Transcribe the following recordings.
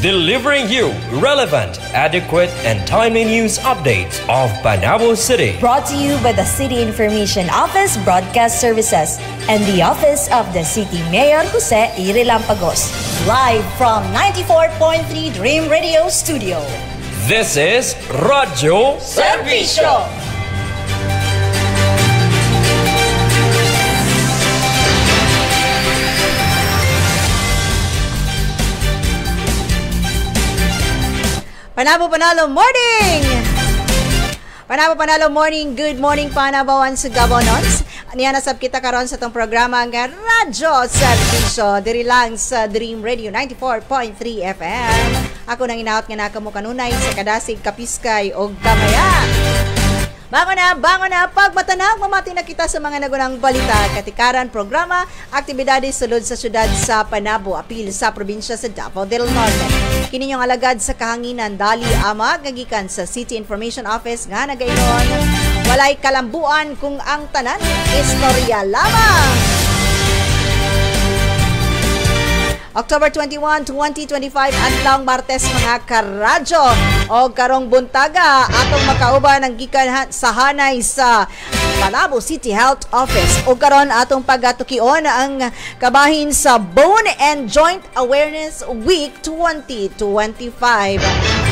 delivering you relevant, adequate, and timely news updates of Panabo City. Brought to you by the City Information Office Broadcast Services and the Office of the City Mayor Jose E. Relampagos. Live from 94.3 Dream Radio Studio. This is Radyo Servisyo. Panabo Panalo Morning! Panabo Panalo Morning, good morning Panabawan sa Gabonons. Niya nasab kita karon sa tong programa nga Radyo Servisyo diri lang sa Dream Radio 94.3 FM. Ako nang inaot nga naka mo kanunay sa kadasig Kapiskay og Gamaya. Bangon na, pagmatanang mamati na kita sa mga nagunang balita, katikaran, programa, aktibidades sulod sa syudad sa Panabo, apil sa probinsya sa Davao del Norte. Kininyong alagad sa kahanginan, dali ama, gagikan sa City Information Office nga nagaynon. Walay kalambuan kung ang tanan, istorya lamang. October 21, 2025, adlawng Martes mga karadyo. O karong buntaga, atong makauban ang gikan sa hanay sa Panabo City Health Office. O karon atong pagatukion ang kabahin sa Bone and Joint Awareness Week 2025.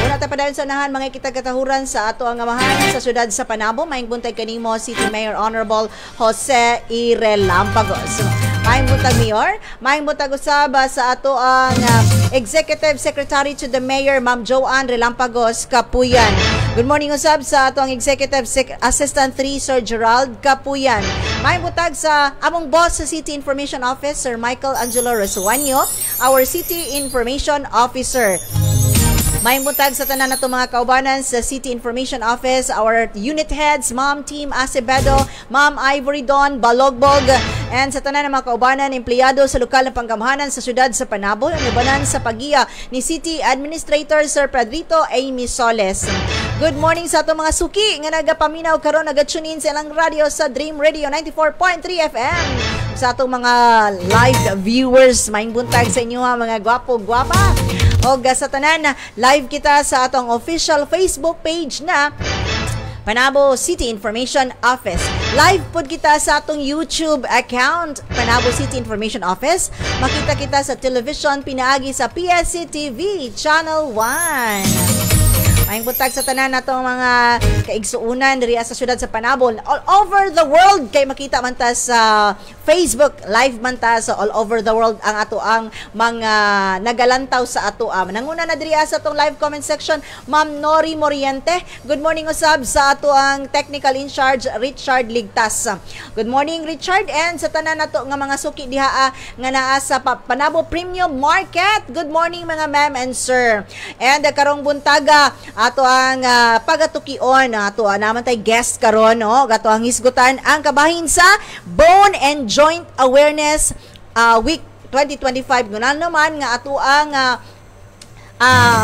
Una tayo padayon sa unahan, mga kitagatahuran sa ato ang amahan sa syudad sa Panabo. Maing buntay kanimo City Mayor Honorable Jose E. Relampagos. Maing buntag Mayor, maing buntag usab sa ato ang Executive Secretary to the Mayor, Ma'am Joanne Relampagos Kapuyan. Good morning usab sa ato ang Executive Assistant 3, Sir Gerald Kapuyan. Maing buntag sa among boss sa City Information Office, Sir Michael Angelo Rosuanyo, our City Information Officer. May buntag sa tanan nato mga kaubanan sa City Information Office, our unit heads, Ma'am Team Acevedo, Ma'am Ivory Dawn Balogbog, and sa tanan ng mga kaubanan, empleyado sa lokal na panggamhanan sa syudad sa Panabo, ang ibanan sa pagiya ni City Administrator Sir Pedrito Amy Soles. Good morning sa ato mga suki nga nagapaminaw karon nagatune in sa ilang radio sa Dream Radio 94.3 FM. Sa atong mga live viewers, may buntag sa inyo mga gwapo-gwapa. O sa tanan, live kita sa atong official Facebook page na Panabo City Information Office. Live pod kita sa atong YouTube account, Panabo City Information Office. Makita kita sa television pinaagi sa PSC TV Channel 1. May buntag sa tanan natong mga kaigsuunan diri sa syudad sa Panabo, all over the world kay makita man ta sa Facebook, live man ta sa all over the world ang ato ang mga nagalantaw sa ato nanguna na diri sa atong live comment section, Ma'am Nori Moriente. Good morning usab sa ato ang technical in charge, Richard Ligtas. Good morning Richard, and sa tanan nato nga mga suki diha nga naa sa Panabo Premium Market. Good morning mga ma'am and sir. And karong buntaga ato ang pagatukion ato naman tay guest karon no, ato ang hisgutan ang kabahin sa Bone and Joint Awareness Week 2025 ngunan naman nga ato ang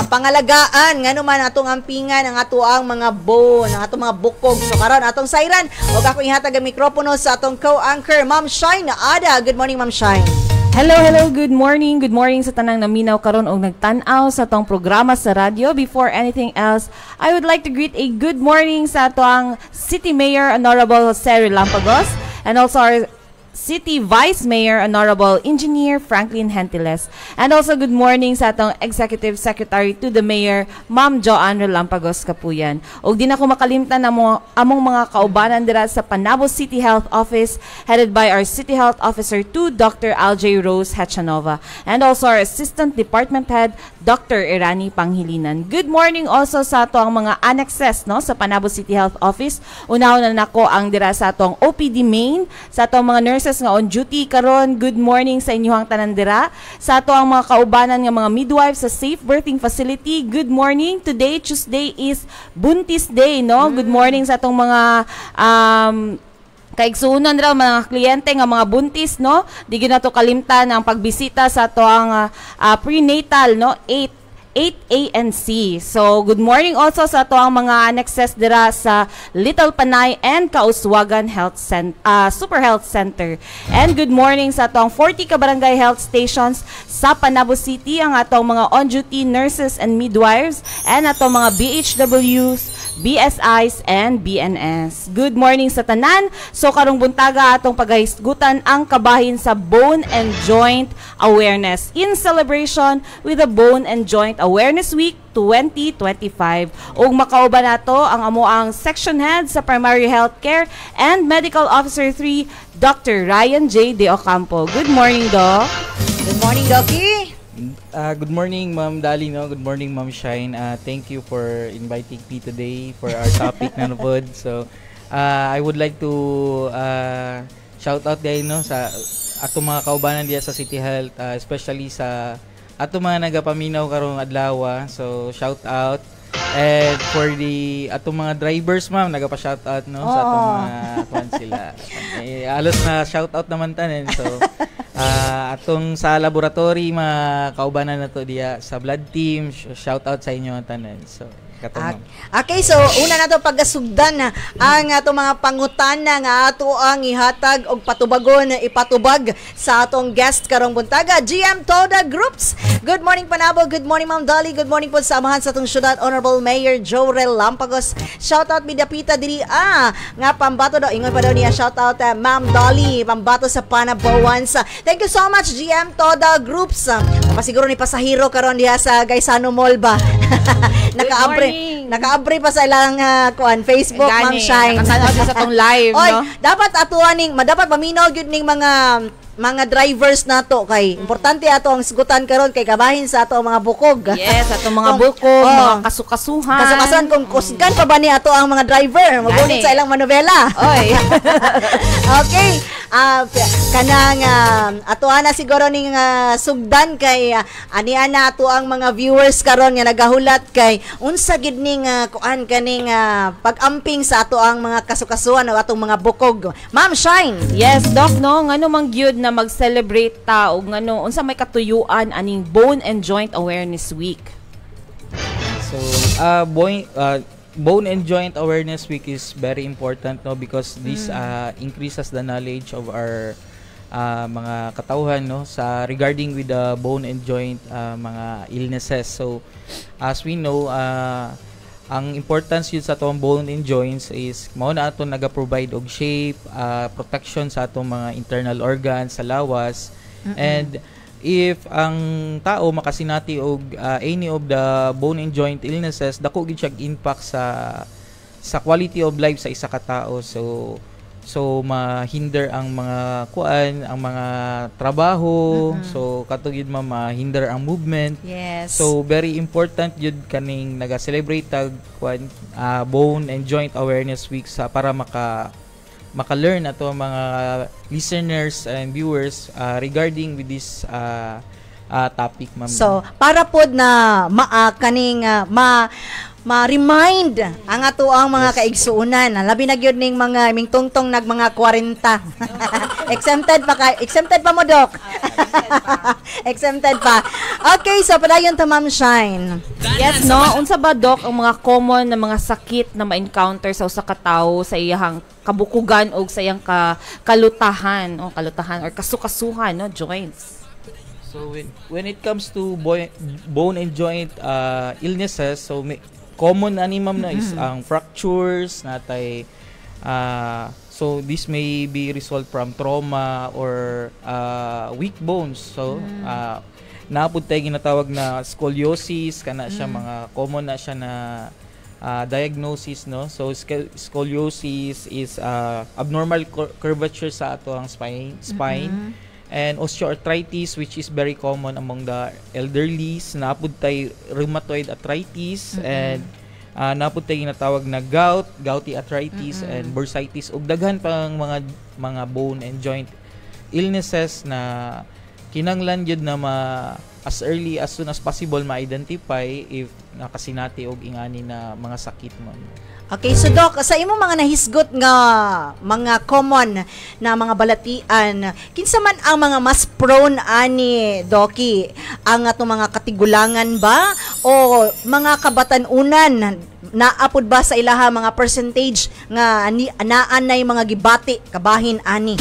pangalagaan nga naman atong ampingan ang ato ang mga bone, ang atong mga bukog. So karon atong sayran og ako ihatag ang mikropono sa atong co-anchor Ma'am Shine Ada. Good morning Ma'am Shine. Hello, good morning. Good morning sa tanang naminaw karon og nagtan-aw sa tong programa sa radio. Before anything else, I would like to greet a good morning sa atong City Mayor Honorable Jose Relampagos and also our City Vice Mayor Honorable Engineer Franklin Hentiles. And also good morning sa atong Executive Secretary to the Mayor, Ma'am Joanne Relampagos Kapuyan. Og di na ko makalimtan among mga kaubanan dira sa Panabo City Health Office headed by our City Health Officer 2, Dr. Aljay Rose Hachanova, and also our Assistant Department Head, Dr. Irani Panghilinan. Good morning also sa ato ang mga annexes no sa Panabo City Health Office. Una-una nako ang dira sa atong OPD main, sa atong mga nurses nga on duty karon. Good morning sa inyong tanan dira. Sa ato ang mga kaubanan nga mga midwives sa Safe Birthing Facility. Good morning. Today Tuesday is Buntis Day no. Good morning sa atong mga kaigsuunan raw mga kliyente nga mga buntis no. Di gyud nato kalimtan ang pagbisita sa ato ang prenatal no 8 8A and C. So, good morning also sa ato ang mga annexes dira sa Little Panay and Kauswagan Super Health Center. And good morning sa atong 40 ka barangay health stations sa Panabo City, ang atong mga on-duty nurses and midwives, and atong mga BHWs, BSIs, and BNS. Good morning sa tanan. So, karong buntaga atong paghisgutan ang kabahin sa Bone and Joint Awareness in celebration with the Bone and Joint Awareness Week 2025. Ug makauban nato ang amoang section head sa Primary Healthcare and Medical Officer 3, Dr. Ryan J. De Ocampo. Good morning, Doc. Good morning, Doki. Good morning, Ma'am Dali. No? Good morning, Ma'am Shine. Thank you for inviting me today for our topic na pod. So, I would like to shout out din sa atong mga kaubanan diya sa City Health, especially sa atong mga nagapaminaw karong adlaw. So, shout out. And for the atong mga drivers, ma'am, nagapa-shout out sa atong mga kwan sila. Alos na shout out naman tanan. So, atong sa laboratory mga kaubanan nato diya sa blood team, shout out sa inyo tanan. So, okay, so una na to paggasugdan ang ato mga pangutana nga ato ang ihatag og patubagon ipatubag sa atong guest karong buntaga, GM Toda Groups. Good morning Panabo, good morning Ma'am Dolly, good morning po sa amahan sa atong syudad, Honorable Mayor Jorel Lampagos. Shout out Midapita diri nga pambato daw, ingon pa daw niya, shout out Ma'am Dolly, pambato sa Panabawans. Thank you so much GM Toda Groups. Pasiguro ni pasahero karon diha sa Gaisano Mall ba. Naka-abre pa sa ilang Facebook, Ma'am Shine. Nakatanaw sa tong live, no? Dapat atuaning, dapat maminaw gyud ning mga drivers nato kay importante ato ang sigutan karon kay kabahin sa ato ang mga bukog. Yes, ato mga bukog, mga kasukasuhan. Kasukasuhan kung kusgan pa ba ni ato ang mga driver, magunit sa ilang manobela. Oy. Okay. Kanang atuan na siguro ning sugdan kay anian na ato ang mga viewers karon nga nagahulat kay unsa gid ning kuan kaning pag-amping sa ato ang mga kasukasuhan o atong mga bukog. Ma'am Shine. Yes, Doc, no, ngano mang gyud na mag-celebrate ta og ngano unsa may katuyuan aning Bone and Joint Awareness Week. So, Bone and Joint Awareness Week is very important, no, because this increases the knowledge of our mga katauhan, no, sa regarding with the bone and joint mga illnesses. So as we know, ang importance yun sa atong bone and joints is mao na ato naga-provide og shape, protection sa atong mga internal organs sa lawas. And if ang tao makasinati og any of the bone and joint illnesses, dako gid siya impact sa quality of life sa isa ka tao. So mahinder ang mga kuan, ang mga trabaho. So katugid mahinder ang movement. Yes. So very important jud kaning naga-celebrate tag kuan Bone and Joint Awareness Week para maka-learn ato mga listeners and viewers regarding with this topic, ma'am. So para pod na ma-remind ang ato ang mga kaigsuunan. Labi na gyud ning mga mingtungtong nag mga 40. Exempted pa mo, Doc. Exempted pa. Okay, so padayon ta, Ma'am Shine. Yes, no, unsa ba, Doc, ang mga common na mga sakit na ma-encounter sa usa ka tawo sa iyang kabukugan o sa iyang kalutahan or kasukasuhan, no, joints? So when it comes to bone and joint illnesses, so common ani ma'am na is ang fractures natay, so this may be result from trauma or weak bones. So naapod tay ginatawag na scoliosis, kana siya mga common na siya na diagnosis, no. So scoliosis is abnormal curvature sa ato ang spine. And osteoarthritis, which is very common among the elderlies. Naapod tay rheumatoid arthritis, and naapod tay ginatawag na gouty arthritis, and bursitis, ug daghan pang mga bone and joint illnesses na kinanglan jud na as early as soon as possible ma-identify if nakasinati og ingani na mga sakit mo. Okay, so Doc, sa imo mga nahisgot nga mga common na mga balatian, kinsa man ang mga mas prone ani, Doki? Ang ato mga katigulangan ba o mga kabatan-unan naapod ba sa ilaha mga percentage nga anaan na mga gibati kabahin ani?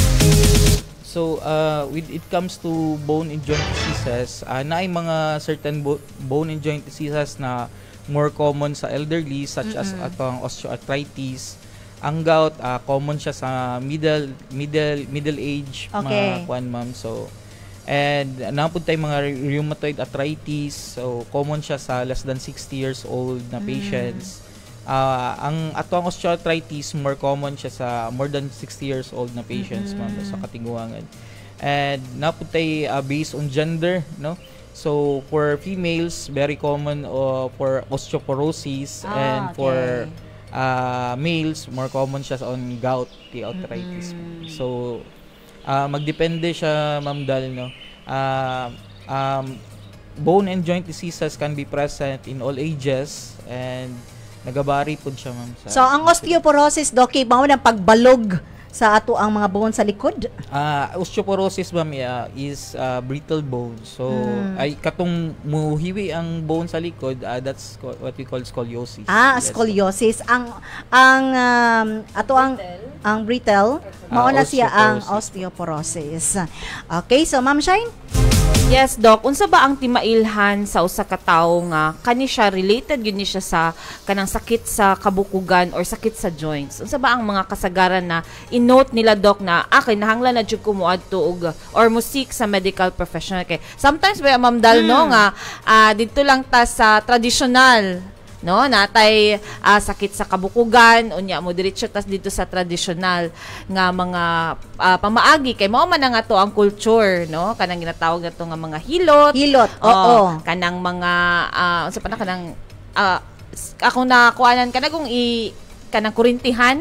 So, when it comes to bone and joint diseases, na ay mga certain bone and joint diseases na more common sa elderly such as atong osteoarthritis. Ang gout, common siya sa middle age mga kuan ma'am. So, and napud tay mga rheumatoid arthritis. So, common siya sa less than 60 years old na patients. Ang atong osteoarthritis, more common siya sa more than 60 years old na patients ma'am sa katinguangan. And napud tay based on gender, no? So, for females, very common for osteoporosis, and for males, more common siya on gout, the arthritis. So, magdepende siya, Ma'am Dal, no? Bone and joint diseases can be present in all ages, and nagabari po siya, Ma'am. So, ang osteoporosis, Doki, mao ng pagbalog sa ato ang mga bone sa likod? Osteoporosis, Ma'am, is brittle bone. So, ay katong muhiwi ang bone sa likod, that's what we call scoliosis. Yes, scoliosis. Ang brittle, mao na siya ang osteoporosis. Okay, so Ma'am Shine? Yes, Doc. Unsa ba ang timailhan sa usa ka tawo nga kani siya related gyud ni siya sa kanang sakit sa kabukugan or sakit sa joints? Unsa ba ang mga kasagaran na i-note nila, Doc, na kinahanglan na jud ko moadto og or mo seek sa medical professional kay sometimes ba Ma'am Dal no nga dito lang ta sa traditional, no, natay sakit sa kabukugan unya mo diretso tas dito sa traditional nga mga pamaagi kay mao man nga to ang culture, no, kanang ginatawag nato nga mga hilot, oo, kanang mga unsa pa na kanang ako na kuanan kanang kanang kurintihan,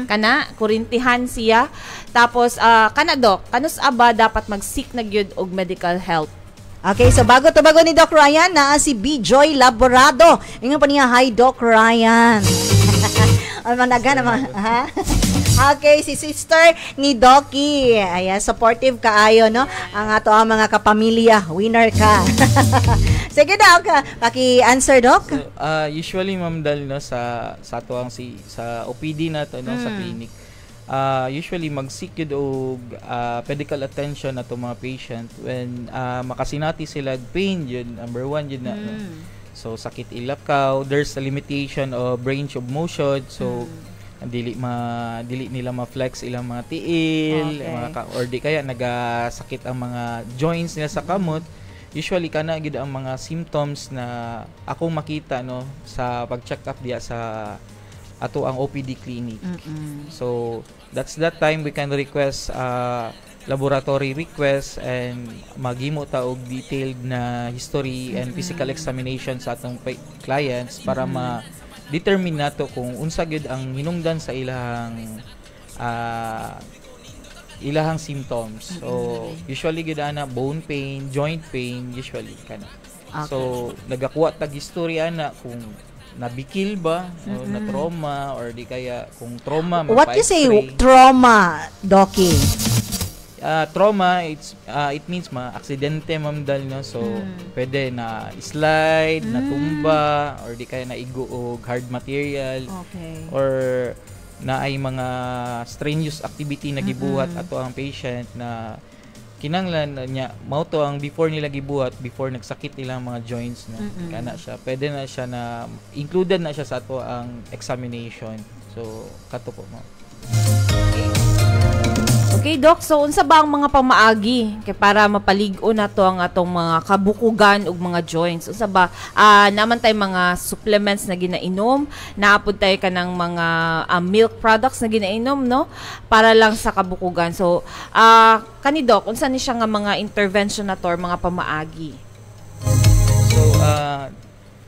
kana kurintihan siya tapos kana, Doc, kanus aba dapat mag-seek na gyud og medical help? Okay, so bago ni Doc Ryan, na si B. Joy Laborado. Ingon pa niya, hi Doc Ryan. Managa naman, ha? Okay, si sister ni Doki. Ayan, supportive kaayo, no? Ang ato ang mga kapamilya, winner ka. Sige, Doc, paki-answer, Doc. So, usually, Ma'am Dal, no, sa ato ang sa OPD na to, no, sa clinic, usually mag-seek yun og medical attention na to mga patient when makasinati sila pain, yun number one yun na, no? So sakit ilakaw, there's a limitation of range of motion, so dili nila ma-flex ilang mga tiil, or di kaya nagasakit ang mga joints nila sa kamot. Usually kana gid ang mga symptoms na akong makita, no, sa pag-check up diya sa ato ang OPD clinic. So that's that time we can request laboratory request and maghimo ta og detailed na history and physical examination sa atong clients para ma-determine nato kung unsa gyud ang hinungdan sa ilahang symptoms. So usually gyud ana bone pain, joint pain usually kana. So nagakuha tag history ana kung nabikil ba o na trauma or di kaya kung trauma what you say trauma, Doki? Trauma, it means aksidente, Ma'am Dal, no? So pwede na slide, na tumba, or di kaya na igo og hard material, or na ay mga strenuous activity na gibuhat ato ang patient na kinanglan niya mao to ang before nila gibuhat, before nagsakit nilang mga joints, no? Kana siya pwede na siya na included na siya sa ato ang examination. So kato po mo. Okay, Doc, so unsa ba ang mga pamaagi kay para mapalig-on nato ang atong mga kabukugan ug mga joints? Unsa ba naman tay mga supplements na ginainom, naapod tay kanang mga milk products na ginainom, no, para lang sa kabukugan. So kani Doc, unsa ni siya nga mga intervention nato or mga pamaagi? So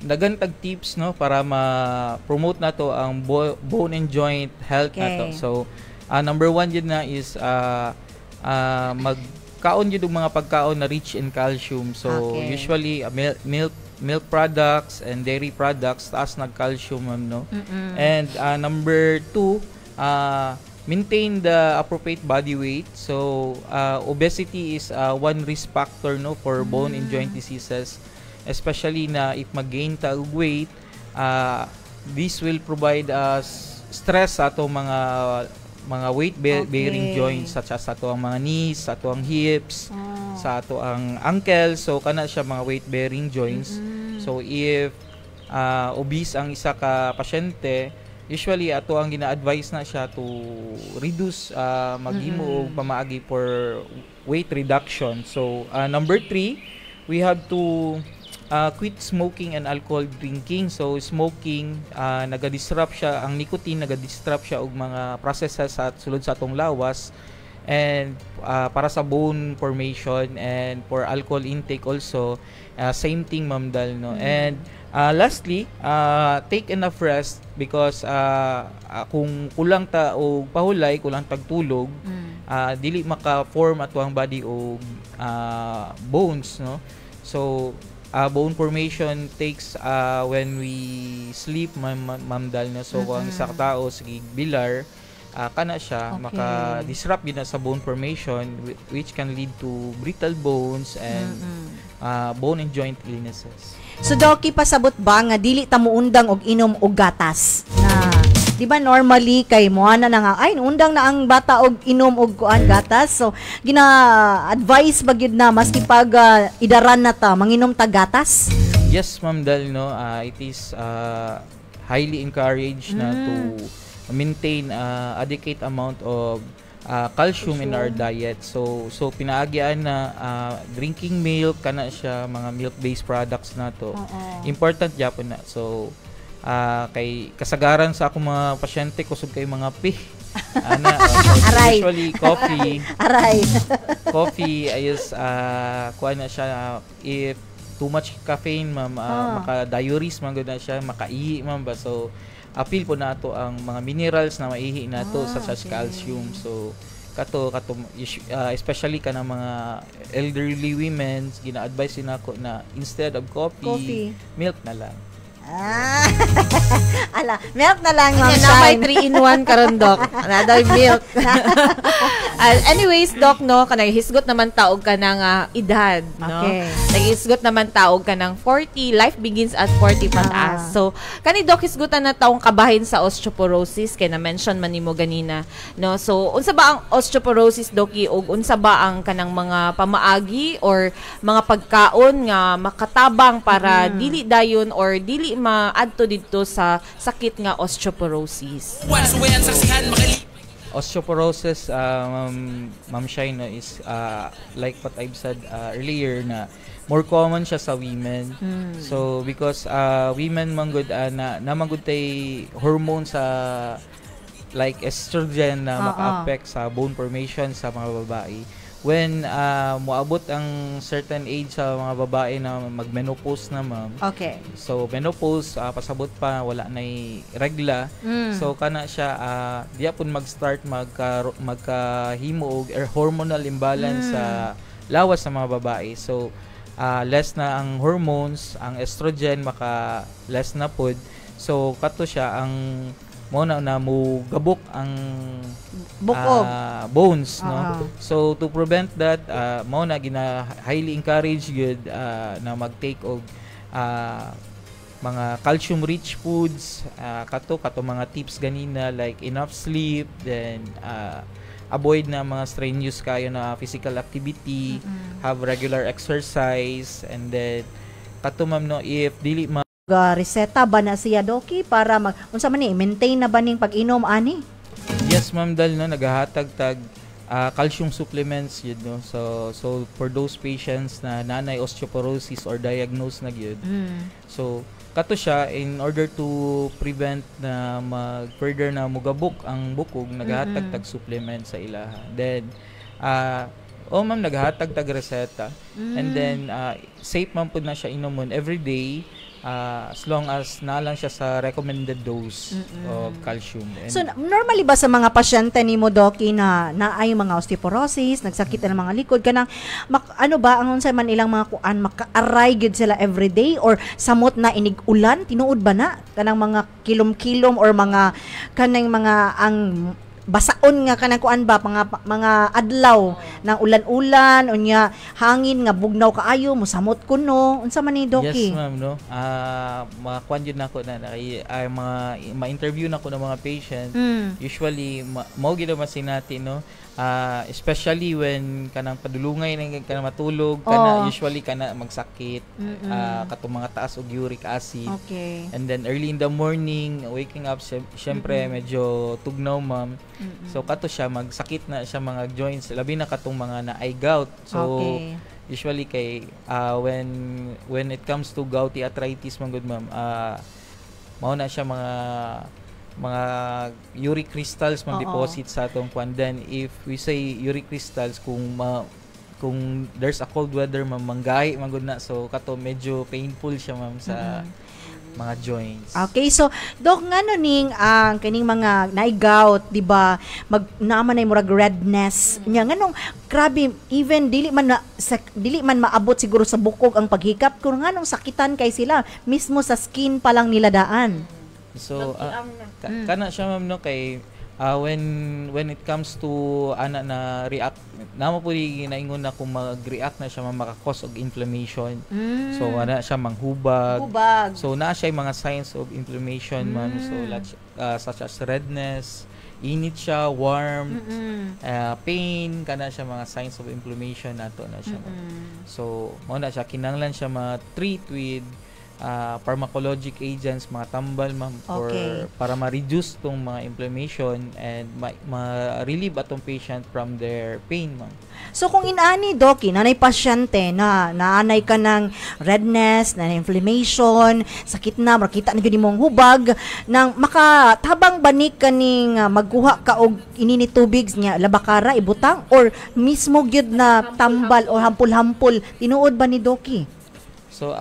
dagan tag tips, no, para ma-promote nato ang bone and joint health nato. So number one yun na is magkaon yun mga pagkaon na rich in calcium. So usually milk products and dairy products taas nag calcium, no? And number two, maintain the appropriate body weight. So obesity is one risk factor, no, for bone and joint diseases. especially na if mag-gain ta og weight, this will provide us stress sa ato mga weight bearing joints, such as sa ato ang mga knees, sa ato ang hips, sa ato ang ankle. So kana siya mga weight bearing joints. So if obese ang isa ka pasyente, usually ato ang gina-advise na siya to reduce maghimo og pamaagi for weight reduction. So number 3, we have to quit smoking and alcohol drinking. So smoking, naga-disrupt siya, ang nicotine naga-disrupt siya og mga processes sa sulod sa atong lawas, and para sa bone formation, and for alcohol intake also, same thing, Ma'am Dal, no? And lastly, take enough rest, because kung kulang ta og pahulay, kulang tagtulog, dili maka-form ato ang body og bones, no? So bone formation takes when we sleep, Ma'am Dal, no? So ang isa ka tao sige bilar, kana siya maka-disrupt yun na sa bone formation, which can lead to brittle bones and bone and joint illnesses. So Doki, pasabot ba nga dili ta muundang og inom og gatas? Na di ba normally kay moana na nga ay undang na ang bata og inom og kuan gatas. So gina-advise ba gyud na maski pag idaran na ta manginom ta gatas? Yes, Ma'am Dal, no. It is highly encouraged na to maintain adequate amount of calcium in our diet. So pinaagyan na drinking milk, kana siya mga milk-based products na to. Important gyapon na. So kay kasagaran sa akong mga pasyente kusog kay mga usually coffee. Coffee is kuan na siya, if too much caffeine, ma'am, maka-diuresis man gud na siya, makaihi, ma'am ba. So appeal po nato ang mga minerals na maihi nato, such as calcium. So kato especially kana mga elderly women, gina-advise din ako na instead of coffee, milk na lang. Ala, milk na lang, Ma'am na may 3-in-1 karon, Doc. Another milk. Anyways, Doc, no, kanang hisgot naman taog ka ng edad, no? Okay. Nag-hisgot naman taog ka ng 40. Life begins at 40 pataas. So, kani Doc, hisgotan na taong kabahin sa osteoporosis, kay na-mention man nimo ganina, no? So, unsa ba ang osteoporosis, Doki, ug unsa ba ang kanang mga pamaagi or mga pagkaon nga makatabang para dili dayon or dili maadto dito sa sakit nga osteoporosis? Osteoporosis, Ma'am Shine, is like what I've said earlier, na more common siya sa women. So because women manggod na manggod tay hormones sa like estrogen na maka-affect sa bone formation sa mga babae. When moabot ang certain age sa mga babae na mag-menopause na, ma'am. Okay. So menopause, pasabot pa wala nay regla. So kana siya diya pun mag-start magkahimo og hormonal imbalance sa lawas sa mga babae. So less na ang hormones, ang estrogen maka less na pod. So kato siya ang mo na mo gabok ang bones, no? So to prevent that, mo na gina highly encourage good na mag-take og mga calcium rich foods, kato mga tips ganina, like enough sleep, then avoid na mga strenuous kayo na physical activity, have regular exercise, and then kato, ma'am, no, if dili reseta ba na siya, Doki, para unsa man ni maintain na ba ning pag-inom ani? Yes, ma'am, dal, no, nagahatag tag calcium supplements yun, no. So for those patients na nanay osteoporosis or diagnosed na gyud. So kato siya, in order to prevent na further na mugabok ang bukog, nagahatag tag supplement sa ilaha. Then ma'am, nagahatag tag reseta, and then safe man pud na siya inomon every day, as long as na lang siya sa recommended dose of calcium. And so normally ba sa mga pasyente nimo, Doki, na naay mga osteoporosis, nagsakit ng mga likod kanang ano ba ang unsa man ilang mga kuan, maka-aray gid sila everyday, or samot na inig ulan tinuod ba na kanang mga kilom-kilom or mga kanang mga ang basaon nga kanang kuan ba mga adlaw ng ulan-ulan unya hangin nga bugnaw kaayo mosamot kuno unsa man ni Doki? Yes, ma'am, no. Makuan yun nako na mga ma-interview nako ng mga patient. Usually mao gid masin natin, no. Especially when kanang padulungay nang kanang matulog kana usually kana magsakit katong mga taas og uric acid. Okay. And then early in the morning waking up syempre medyo tugnaw, ma'am. So kato siya magsakit na siya mga joints labi na katong mga na eye gout. So usually kay when it comes to gouty arthritis man good, ma'am, mao na siya mga uric crystals man deposit sa atong kwan. Then if we say uric crystals kung there's a cold weather, ma'am, manggahi man gud na, so kato medyo painful siya, ma'am, sa mga joints. Okay, so dok ngano ning ang kining mga na-gout, di ba? Naman ay murag redness. Nya nganong grabe even dili man maabot siguro sa bukog ang paghikap kung nganong sakitan kay sila mismo sa skin pa lang nila daan. So kana siya, ma'am, no, kay when it comes to ana na react namo po ginaingon na kung mag-react na siya, maka-cause og inflammation. So ana siya manghubag. So naa siya mga signs of inflammation, ma'am. So such as redness, init siya, warm, pain, kana siya mga signs of inflammation nato na siya. So mao na siya kinahanglan siya ma-treat with pharmacologic agents, mga tambal, ma'am, para ma-reduce tong mga inflammation and ma-relieve atong patient from their pain, ma'am. So kung inani, Doki, nanay pasyente na naanay ka ng redness, na inflammation, sakit na, makita na gini mong hubag, nang makatabang banik kaning magkuha ka og inini tubig niya, labakara, ibutang, or mismo gyud na tambal o hampul-hampul, tinuod ba ni Doki? So,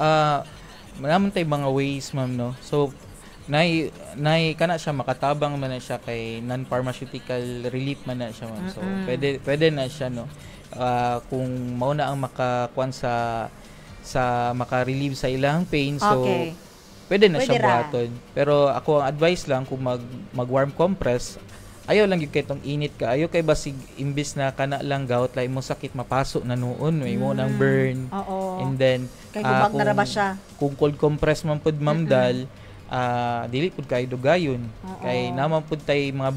naman tay mga ways, ma'am, no. So nay kana siya makatabang man na siya kay non-pharmaceutical relief man na siya, ma'am. So pwede na siya, no. Kung mao na ang makakuan sa maka-relieve sa ilang pain, so pwede na siya buhaton. Pero ako ang advice lang kung mag-warm compress, ayaw lang yung kitong init ka. Ayaw kay basig imbis na kana lang gout, like mo sakit mapasok na noon, may mo nang burn. And then kay hubag na ra ba siya? Kung cold compress man pud, ma'am, dal dili pud kay dugayon. Kay naman pud tay mga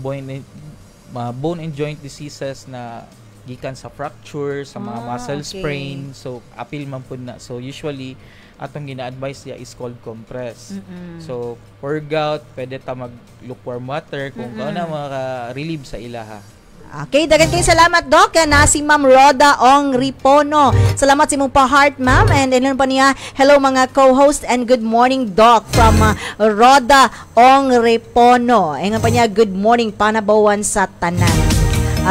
bone and joint diseases na gikan sa fracture, sa mga muscle sprain. So apil man pud na. So usually atong gina-advise niya is cold compress. So for gout, pwede ta mag lukewarm water kung ano maka-relieve sa ilaha. Okay, dagan kayo salamat, Doc. Na si Ma'am Roda Ong Ripono. Salamat sa imong pa-heart, ma'am. And ilan pa niya, hello mga co-host and good morning, Doc, from Roda Ong Ripono. Ingan pa niya, good morning, panabawan sa tanan.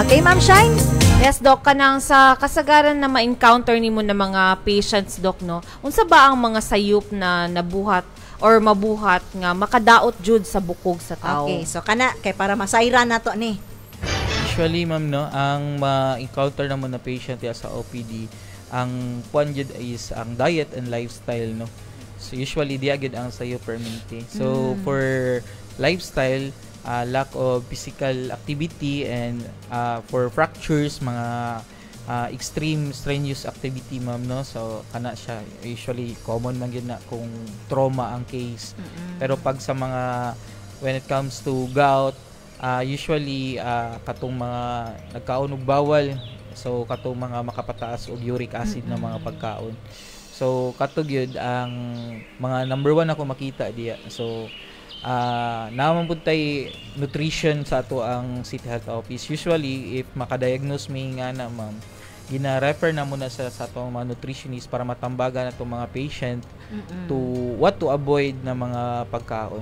Okay, Ma'am Shine? Yes, Doc, kanang sa kasagaran na ma-encounter nimo na mga patients, Doc, no? Unsa ba ang mga sayop na nabuhat or mabuhat nga makadaot jud sa bukog sa tao? Okay, so kana kay para masayran nato ni. Usually, ma'am, no, ang ma-encounter naman na patient ya sa OPD, ang puan jud is ang diet and lifestyle, no. So usually diya gid ang sayo permanente. So for lifestyle, lack of physical activity, and for fractures, mga extreme strenuous activity, ma'am, no. So kana siya usually common man gyud na kung trauma ang case. Pero pag sa mga when it comes to gout, usually katong mga nagkaon og bawal, so katong mga makapataas og uric acid na mga pagkaon. So katog yun ang mga number 1 ako makita diya. So naman pud tay nutrition sa ato ang City Health Office. Usually if makadiagnose may nga na, ma'am, gina-refer na muna sa atong mga nutritionist para matambagan atong mga patient to what to avoid na mga pagkaon.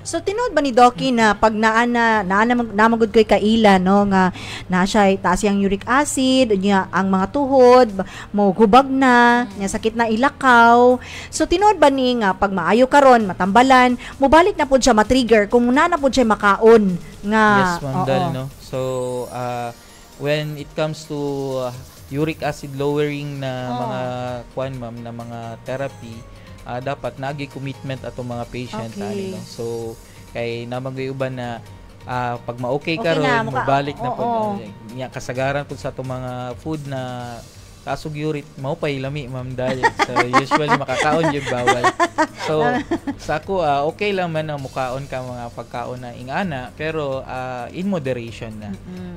So tinuod ba ni Doki na pag namagud koy kaila, no, nga na siya taas yang uric acid nya ang mga tuhod mo hubag na nya sakit na ilakaw, so tinuod ba ni nga pag maayo karon matambalan mobalik na pud siya ma-trigger kung na pud siya makaon nga? Yes, ma'am, Dal, no. So when it comes to uric acid lowering na mga kwan, ma'am, na mga therapy, dapat nagi commitment ato mga patient, no? So kay namagay uban na pag ma-okay Okay ka na, ron, muka- mabalik na po. oo. Nya kasagaran po sa itong mga food na kasugyurit, maupay lami, ma'am, dahil. So, usually, makakaon yung bawal. So, sa ako, okay lang man na mukaon ka mga pagkaon na ingana, pero in moderation na.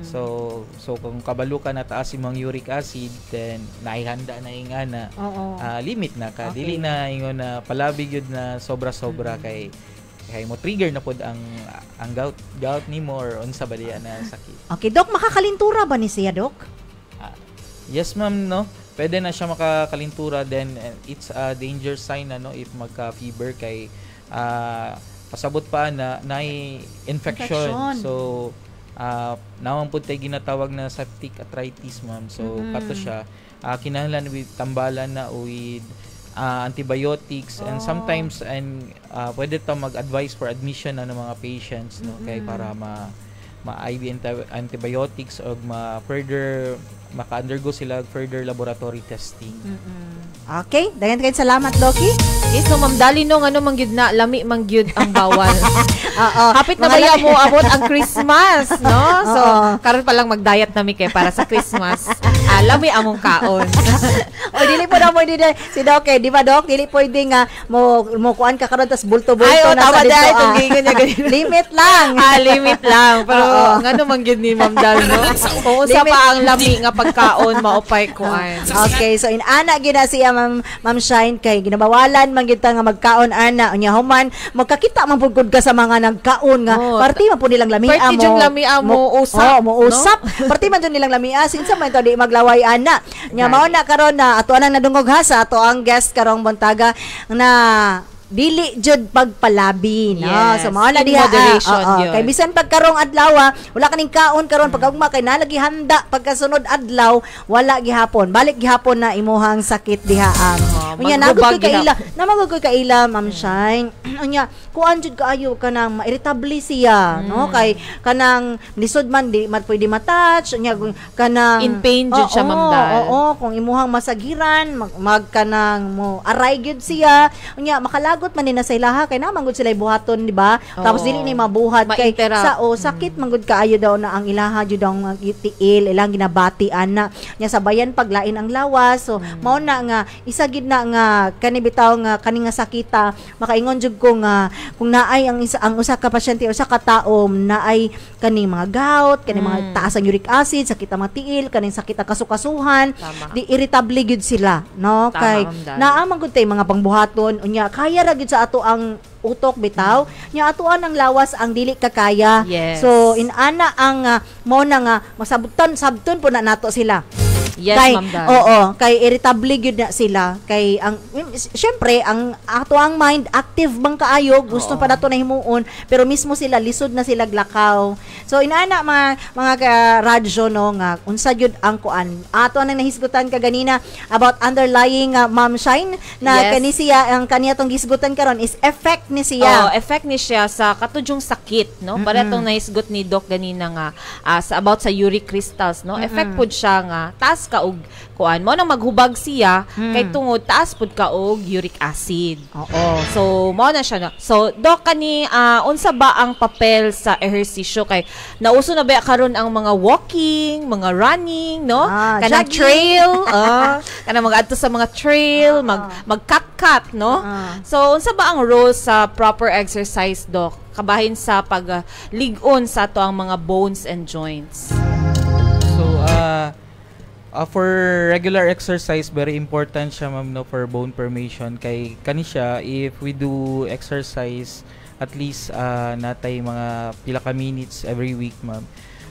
So kung kabalo ka na taas yung mga uric acid, then naihanda na ingana, Oo. limit na ka. Okay. Dili na ingon na palabig yun na sobra-sobra kay mo trigger na pod ang gout nimo or unsa ba diya na sakit. Okay, Dok, makakalintura ba ni siya, Dok? Yes, ma'am, no. Pwede na siya makakalintura, then it's a danger sign na, no, if magka-fever kay pasabot pa na infection. So naman po tayo ginatawag na septic arthritis, ma'am. So kato siya kinahanglan with tambalan na with antibiotics and sometimes pwede ta mag-advise for admission na ng mga patients, no, kay para ma-IV antibiotics o further maka-undergo sila further laboratory testing. Okay, dagan salamat, Loki. Okay, so Ma'am Dali no ano mangyud na lami mangyud ang bawal. Oo. Hapit na baya mo abot ang Christmas, no? So karon pa lang mag-diet nami kay para sa Christmas. Lami among kaon. O dili po na mo si Doc, di ba, Doc? Dili pwede nga mo kuan ka karon tas bulto-bulto Ay, na tama sa dito. dahil itong gingon niya ganun. Limit lang. Limit lang. Pero ngano mangyud ni Ma'am Dal, no? Kung usa pa ang lami nga pagkaon maupay kuan. Okay, so inana gina siya Ma'am Shine kay ginabawalan man gyud ta nga magkaon ana unya human magkakita man pud ka sa mga nagkaon nga parti man pud nilang lamia Party mo. jud lamia mo usap. Mo usap. Parti man jud nilang lamia sinsa man to di maglaway ana. Nya mao na karon na ato nang nadungog ha sa ato ang guest karong buntaga na dili jud pagpalabi, no? Yes, So mao na in diha moderation yun. kay bisan pagkarong adlaw wala kaning kaon karon pagkaugma kay nalagi handa pagkasunod adlaw wala gihapon balik gihapon na imuhang sakit diha unya nagud kay kaila namagud kay kaila Ma'am Shine unya kuan jud kaayo kanang ma-irritable siya, no? Kay kanang lisod man di man pwede matouch unya kanang In pain jud siya, Ma'am Dal. Oo, kung imuhang masagiran mag kanang mo aray gyud siya unya makalagot man ni na sa ilaha kay naman gud sila buhaton, di ba? Tapos dili ni mabuhat kay sa sakit man gud kaayo daw na ang ilaha jud ang tiil ilang ginabati ana nya sabayan paglain ang lawas. So mao na nga isa gid na nga kani bitaw nga kani nga sakita makaingon jud ko nga kung naay ang usa ka pasyente usa ka taom naay kani mga gout kani mga taas ang uric acid sakit ang tiil kani sakit ang kasukasuhan di irritable gud sila, no? Kay naa man gud tay mga pangbuhaton unya kaya ra gid sa ato ang utok bitaw nya atuan ang lawas ang dili kakaya. Yes. So inana ang mo na nga sabton po na nato sila. Yes, kay, Ma'am Dal. Oo, kay irritable gyud na sila kay ang syempre ang ato ang mind active bang kaayo gusto pa nato na himuon pero mismo sila lisod na sila glakaw. So inana mga ka-radyo no nga unsa gyud ang kuan ato nang nahisgutan ka ganina about underlying Ma'am Shine na kani siya ang kaniya tong gisgutan karon is effect ni siya. Effect ni siya sa katudjong sakit, no? Para tong nahisgot ni Doc ganina nga sa about sa uric crystals, no? Effect pud siya nga taas ka og kuan mo nang maghubag siya kay tungod taas pud ka og uric acid. Oo. So mao na siya, no? So Doc kani unsa ba ang papel sa ehersisyo kay nauso na ba karon ang mga walking, mga running, no? Kanang trail, kanang mag-adto sa mga trail, magkat-kat, no? So unsa ba ang role sa proper exercise, Doc? Kabahin sa pag-lig-on sa ato ang mga bones and joints. So for regular exercise, very important siya, ma'am, no, for bone formation. Kay kani siya, if we do exercise at least natay mga pila ka minutes every week, ma'am,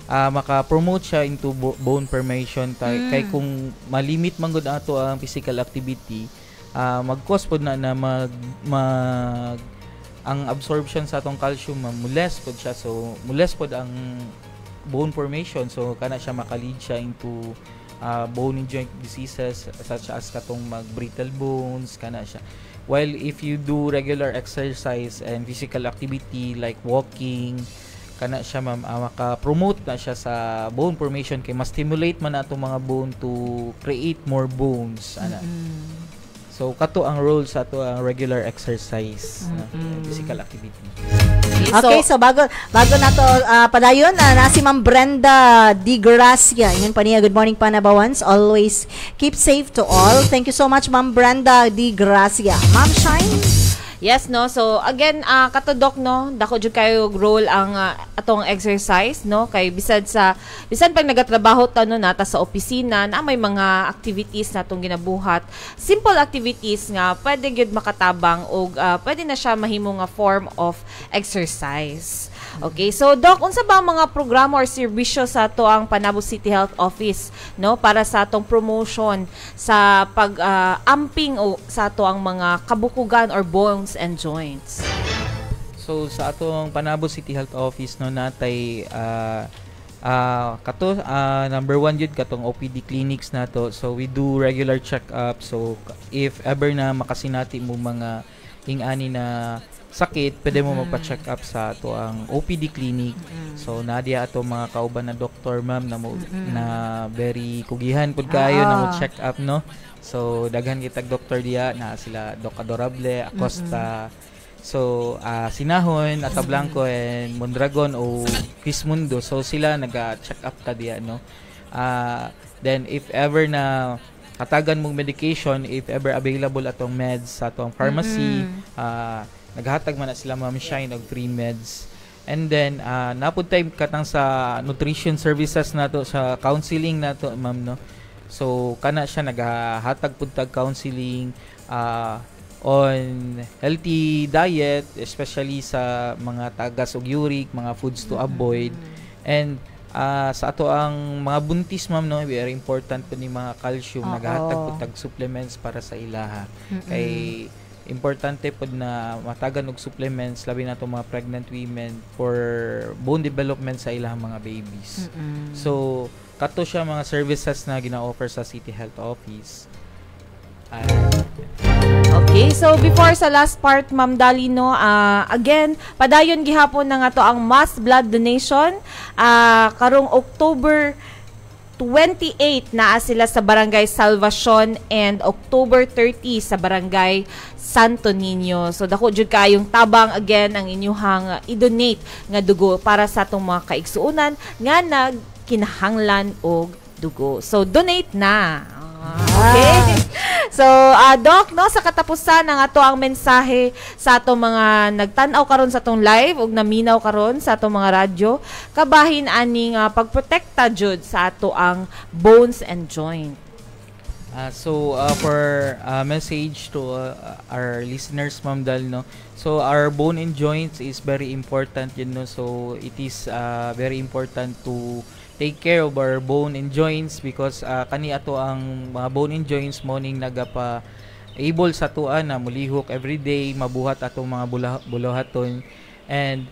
maka-promote siya into bone formation. Kay kung malimit man gud ato ang physical activity, mag-cause pod na ang absorption sa atong calcium, ma'am, mules pod siya. So mules pod ang bone formation. So kana siya maka-lead siya into bone and joint diseases such as katong mag-brittle bones, kana siya. While if you do regular exercise and physical activity like walking, kana siya, ma'am, maka-promote na siya sa bone formation kay ma-stimulate man ato mga bone to create more bones, ana. So kato ang role sa ato ang regular exercise, physical activity. Okay, so bago na to padayon na si Ma'am Brenda Di Gracia. Yun pa niya, good morning Panabawans. Always keep safe to all. Thank you so much Ma'am Brenda Di Gracia. Ma'am Shine? Yes, no. So again, katudok no, dako jud kayo role ang atong exercise no kay bisan pag nagatrabaho ta no nata sa opisina na may mga activities natong ginabuhat. Simple activities nga pwede gyud makatabang og pwede na siya mahimo nga form of exercise. Okay, so Doc, unsa ba ang mga programa or serbisyo sa ato ang Panabo City Health Office no para sa atong promotion sa pag-amping o sa ato ang mga kabukugan or bones and joints? So sa atong Panabo City Health Office no natay number 1 yun katong OPD clinics nato. So we do regular check-up. So if ever na makasinati mo mga ingani na sakit, pwede mo magpa-check up sa ato ang OPD clinic. So nadia ato mga kauban na doktor ma'am na very kugihan pud kayo na mo check up no. So daghan kitag doktor diya na sila Doc Adorable, Acosta. So Sinahon, Atablanco and Mondragon o Quismundo. So sila naga-check up ta diya no. Then if ever na katagan mong medication, if ever available atong meds sa atong pharmacy, naghatag man na sila Ma'am Shine og free meds. And then napud time katang sa nutrition services nato sa counseling nato ma'am no. So kana siya naghatag pud tag counseling on healthy diet, especially sa mga tagas og uric, mga foods to avoid. And sa ato ang mga buntis ma'am no, very important po ni mga calcium, naghatag pud tag supplements para sa ilaha. Kay importante po na matagan og supplements labi na to mga pregnant women for bone development sa ilang mga babies. So kato siya mga services na gina-offer sa City Health Office. Okay, so before sa last part Ma'am Dali no, again padayon gihapon na nga to ang mass blood donation karong October 28 naa sila sa Barangay Salvacion and October 30 sa Barangay Santo Niño. So dako jud kayong tabang again ang inyuhang i-donate nga dugo para sa atong mga kaigsuonan nga nagkinahanglan og dugo. So donate na. Okay. So, Doc, no, sa katapusan ng ato ang mensahe sa ato mga nagtanaw karon sa atong live ug naminaw karon sa ato mga radyo, kabahin aning pagprotekta jud sa ato ang bones and joint. So for message to our listeners Ma'am Dal no. So our bone and joints is very important yun no. So it is very important to take care of our bone and joints because kani ato ang mga bone and joints morning nagapa able sa tuan na mulihok every day, mabuhat atong mga bulahaton and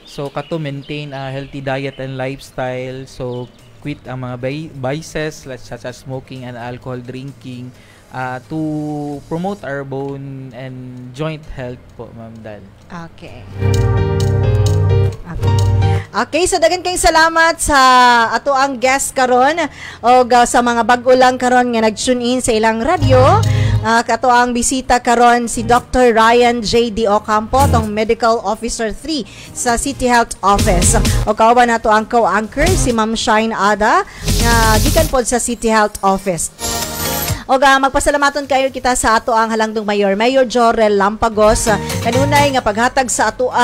so kato maintain a healthy diet and lifestyle. So quit ang mga vices such as smoking and alcohol drinking to promote our bone and joint health po Ma'am Dal. Okay. Okay, so dagan kayong salamat sa ato ang guest karon o sa mga bag-o lang karon nga nag-tune in sa ilang radio. Kato ang bisita karon si Dr. Ryan J. D. Ocampo, tong Medical Officer 3 sa City Health Office. O kauban nato ang co-anchor si Ma'am Shine Ada nga gikan pod sa City Health Office. O magpasalamaton kayo kita sa ato ang halangdong Mayor Jorel Lampagos kanunay nga paghatag sa ato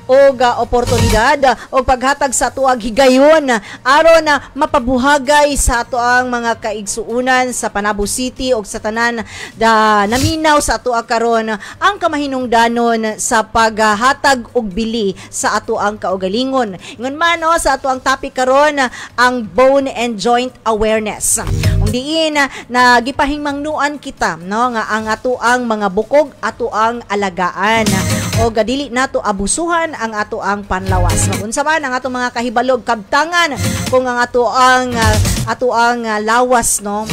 og oportunidad o paghatag sa ato ag higayon aron na mapabuhagay sa ato ang mga kaigsuunan sa Panabo City o sa tanan da naminaw sa ato karon ang kamahinungdanon sa paghatag og bili sa ato ang kaugalingon. Ingon man sa ato ang topic karon ang bone and joint awareness. Kung diin na gipahingmangnuan kita no nga ang ato ang mga bukog ato ang alagaan o gadili nato abusuhan ang ato ang panlawas. Unsa man ang ato mga kahibalog kabtangan kung ang ato ang lawas no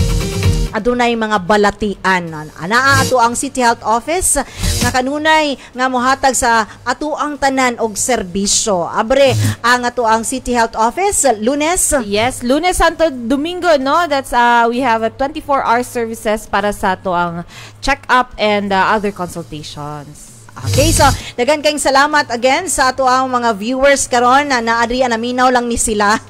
adunay mga balatian. Anaa ato ang City Health Office nga kanunay nga mohatag sa ato ang tanan og serbisyo. Abre ang ato ang City Health Office Lunes. Yes, Lunes Santo Domingo no. That's we have a 24-hour services para sa ato ang check-up and other consultations. Okay, so dagan kayong salamat again sa ato ang mga viewers karon na naadri naminaw lang ni sila.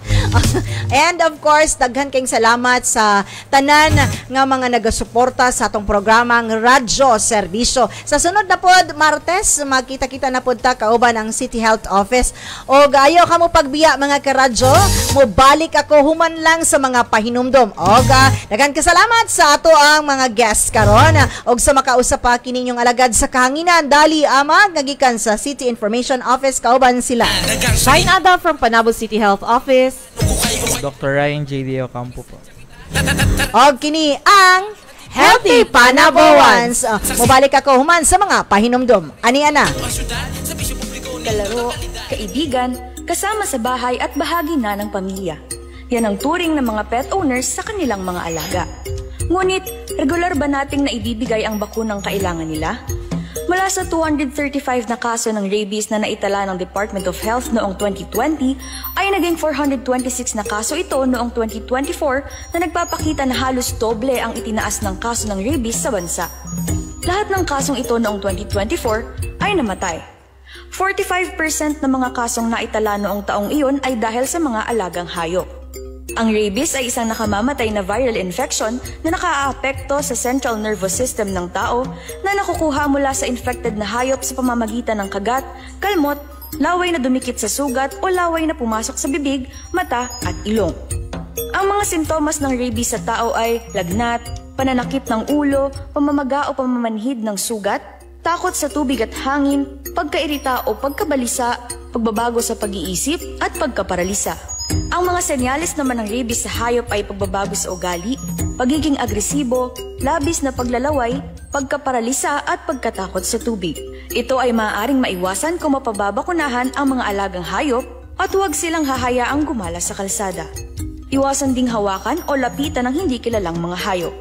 And of course, daghan kayong salamat sa tanan nga mga nagasuporta sa atong programang Radyo Serbisyo. Sa sunod na pod Martes, magkita-kita na pod ta kauban ang City Health Office. O gayo kamo pagbiya mga karadyo, mobalik ako human lang sa mga pahinumdom. O daghan kasalamat sa ato ang mga guests karon og sa makausap pa kininyong alagad sa kahanginan dali amag nagikan sa City Information Office kauban sila. Shine Ada from Panabo City Health Office. Dr. Ryan J.D. Ocampo po. Og kini ang Healthy Panabowans. Mobalik ako human sa mga pahinumdom. Ani ana. Kalaro, kaibigan, kasama sa bahay at bahagi na ng pamilya. Yan ang turing ng mga pet owners sa kanilang mga alaga. Ngunit, regular ba nating naibibigay ang bakunang kailangan nila? Mula sa 235 na kaso ng rabies na naitala ng Department of Health noong 2020, ay naging 426 na kaso ito noong 2024 na nagpapakita na halos doble ang itinaas ng kaso ng rabies sa bansa. Lahat ng kasong ito noong 2024 ay namatay. 45% ng mga kasong naitala noong taong iyon ay dahil sa mga alagang hayop. Ang rabies ay isang nakamamatay na viral infection na nakaaapekto sa central nervous system ng tao na nakukuha mula sa infected na hayop sa pamamagitan ng kagat, kalmot, laway na dumikit sa sugat o laway na pumasok sa bibig, mata at ilong. Ang mga sintomas ng rabies sa tao ay lagnat, pananakit ng ulo, pamamaga o pamamanhid ng sugat, takot sa tubig at hangin, pagkairita o pagkabalisa, pagbabago sa pag-iisip at pagkaparalisa. Ang mga senyales naman ng rabies sa hayop ay pagbabago sa ugali, pagiging agresibo, labis na paglalaway, pagkaparalisa at pagkatakot sa tubig. Ito ay maaaring maiwasan kung mapababakunahan ang mga alagang hayop at huwag silang hahayaang gumala sa kalsada. Iwasan ding hawakan o lapitan ng hindi kilalang mga hayop.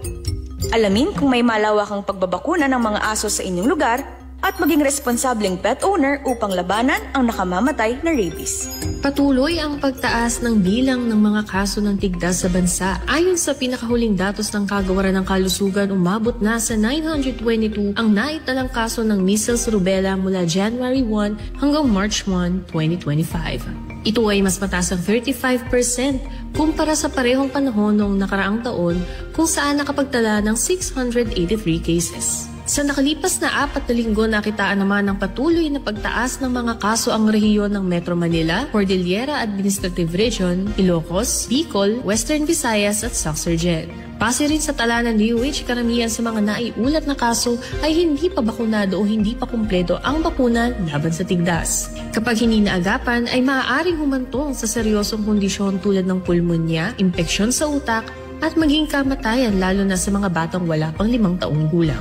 Alamin kung may malawakang pagbabakuna ng mga aso sa inyong lugar at maging responsableng pet owner upang labanan ang nakamamatay na rabies. Patuloy ang pagtaas ng bilang ng mga kaso ng tigdas sa bansa. Ayon sa pinakahuling datos ng Kagawaran ng Kalusugan, umabot na sa 922 ang naitalang kaso ng measles rubella mula January 1 hanggang March 1, 2025. Ito ay mas mataas ang 35% kumpara sa parehong panahon noong nakaraang taon kung saan nakapagtala ng 683 cases. Sa nakalipas na 4 na linggo, nakitaan naman ng patuloy na pagtaas ng mga kaso ang rehiyon ng Metro Manila, Cordillera Administrative Region, Ilocos, Bicol, Western Visayas at Sorsogon. Base rin sa tala ng DOH, karamihan sa mga naiulat na kaso ay hindi pa bakunado o hindi pa kumpleto ang bakuna laban sa tigdas. Kapag hindi naagapan, ay maaaring humantong sa seryosong kondisyon tulad ng pulmonya, impeksyon sa utak, at maging kamatayan lalo na sa mga batang wala pang 5 taong gulang.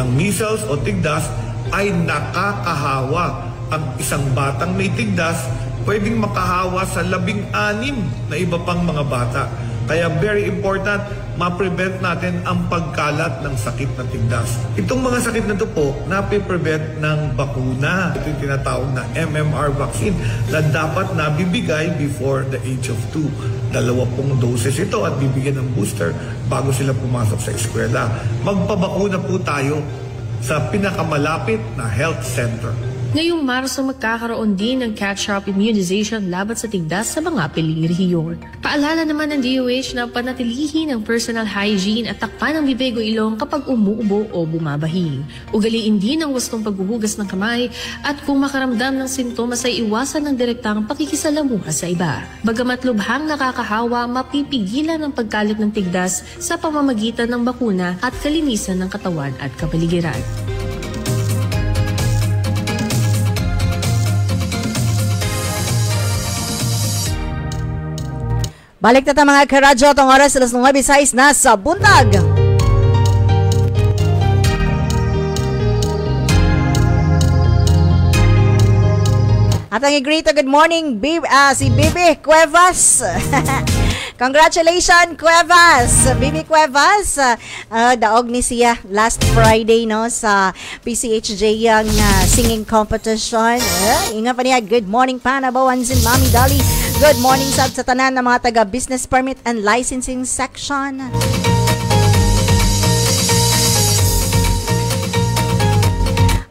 Ang measles o tigdas ay nakakahawa. Ang isang batang may tigdas pwedeng makahawa sa 16 na iba pang mga bata. Kaya very important, ma-prevent natin ang pagkalat ng sakit na tigdas. Itong mga sakit na ito po, napiprevent ng bakuna. Ito yung tinatawag na MMR vaccine na dapat nabibigay before the age of 2. 20 doses ito at bibigyan ng booster bago sila pumasok sa eskwela. Magpabakuna po tayo sa pinakamalapit na health center. Ngayong Marso, magkakaroon din ng catch-up immunization laban sa tigdas sa mga piling rehiyon. Paalala naman ng DOH na panatilihin ang personal hygiene at takpan ang bibig o ilong kapag umuubo o bumabahi. Ugaliin din ang wastong paghuhugas ng kamay at kung makaramdam ng sintomas ay iwasan ng direktang pakikisalamuha sa iba. Bagamat lubhang nakakahawa, mapipigilan ang pagkalat ng tigdas sa pamamagitan ng bakuna at kalinisan ng katawan at kapaligiran. Balik na mga karadyo, itong oras alas 9:06 na sa buntag. At ang i-greet good morning, si Bibi Cuevas. Congratulations, Cuevas! Bibi Cuevas, daog ni siya last Friday no sa PCHJ yung singing competition. Inga pa niya, good morning Panabawans and Mami Dolly. Good morning sa tanan ng mga taga Business Permit and Licensing Section.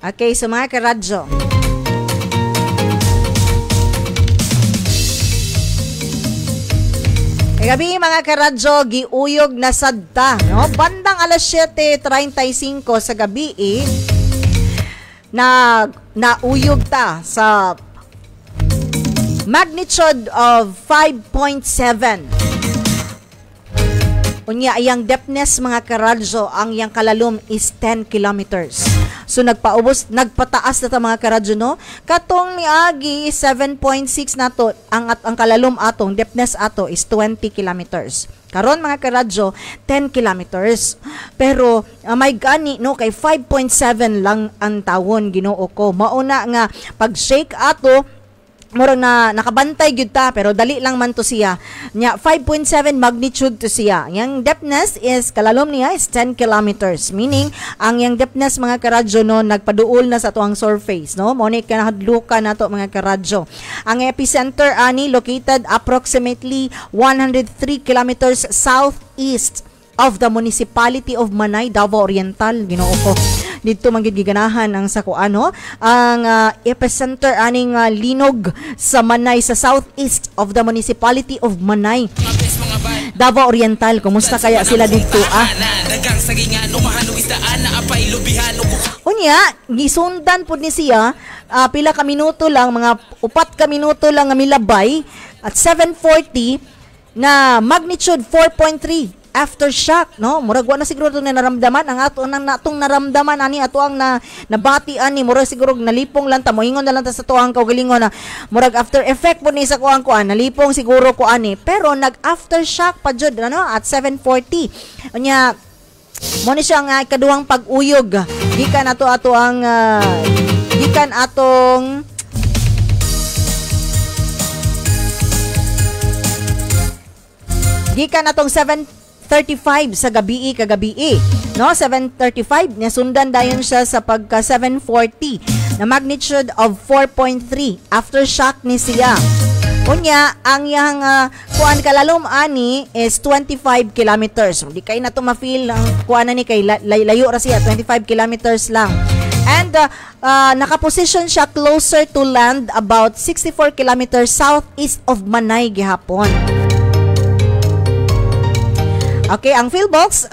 Okay, so mga karadyo. Gabi mga karadyo, giuyog na sadta, no? Bandang alas 7:35 sa gabi nauyog ta sa magnitude of 5.7. Unya, ayang depthness mga karadyo, ang yang kalalom is 10 kilometers. So nagpataas na ta mga karadyo, no? Katong niagi 7.6 nato, ang kalalom atong depthness ato is 20 kilometers. Karon mga karadyo, 10 kilometers. Pero may gani, no, kay 5.7 lang ang tawon, Ginoo ko. Mauna nga pag shake ato, murag na nakabantay gyud ta, pero dali lang man to siya. Nya 5.7 magnitude to siya. Yang depthness is kalalom niya is 10 kilometers. Meaning ang yang depthness mga karadyo, no, nagpaduol na sa tuang surface, no. Mo ni kanahadlukan nato mga karadyo. Ang epicenter ani located approximately 103 kilometers southeast of the municipality of Manay, Davao Oriental, Ginoo ko. Dito manggiganahan ang sakuano, ang epicenter aning linog sa Manay sa southeast of the municipality of Manay, Davao Oriental. Kumusta kaya sila dito Unya, gisundan pud ni siya pila ka minuto lang, mga 4 ka minuto lang nga milabay at 7:40 na magnitude 4.3 aftershock, no? Murag wa na siguro na naramdaman ang natong naramdaman ani ato ang nabati ani, murag siguro nalipong lang ta, moingon na lang ta sa tuang kaugalingon na murag after effect po ni sa kuan nalipong siguro ko ani, pero nag aftershock pa jud ano at 7:40. Unya mo ni siya nga ikaduhang pag-uyog gikan atong gikan atong 7:35 sa gabi kagabi, no? 7:35 nya sundan dayon siya sa pagka 7:40 na magnitude of 4.3 aftershock ni siya. Unya ang yang kuan kalalom ani is 25 kilometers. Di kay na to ma-feel ang kuan ni kay layo ra siya, 25 kilometers lang. And nakaposition siya closer to land about 64 kilometers southeast of Manay gihapon. Okay, ang PhilBox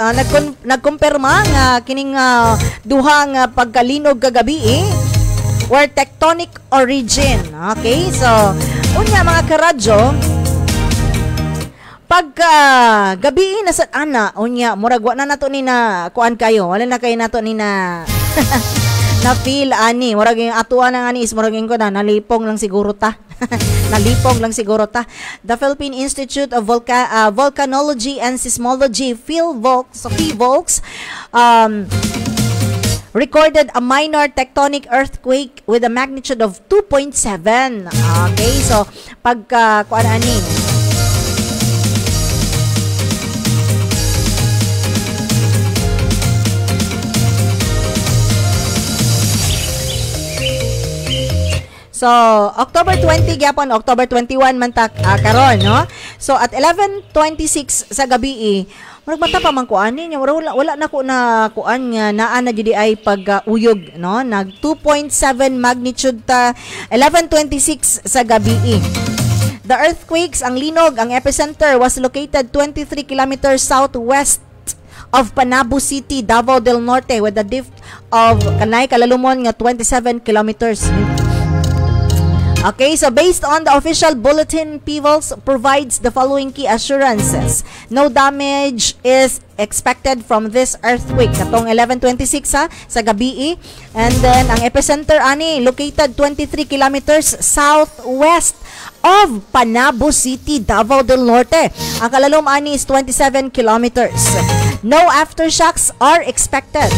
nagkumpirma nga kining duha nga pagkalinog kagabi were tectonic origin. Okay, so unya mga karadyo, pagka gabi na sa ana unya murag wa na nato ni na kuan kayo, wala na kay nato ni na na feel ani, murag yung atuan nga ni is murag ko na nalipong lang siguro ta. Nalipong lang siguro ta. The Philippine Institute of Volcanology and Seismology, PhilVolcs, recorded a minor tectonic earthquake with a magnitude of 2.7. Okay, so pagka kuan ani, so, October 20 gyapon, October 21 man ta karon, no? So at 11:26 sa gabi, murag mata pa man kuan niya, wala na ko na kuan nga naa na gid ay pag-uyog, no? Nag 2.7 magnitude ta 11:26 sa gabi. The earthquakes, ang linog, ang epicenter was located 23 kilometers southwest of Panabo City, Davao del Norte, with a depth of kanay kalalumon nga 27 kilometers. Okay, so based on the official bulletin, PhilVolcs provides the following key assurances. No damage is expected from this earthquake. Katong 11:26 sa gabi. And then ang epicenter ani located 23 kilometers southwest of Panabo City, Davao del Norte. Ang kalalom ani is 27 kilometers. No aftershocks are expected.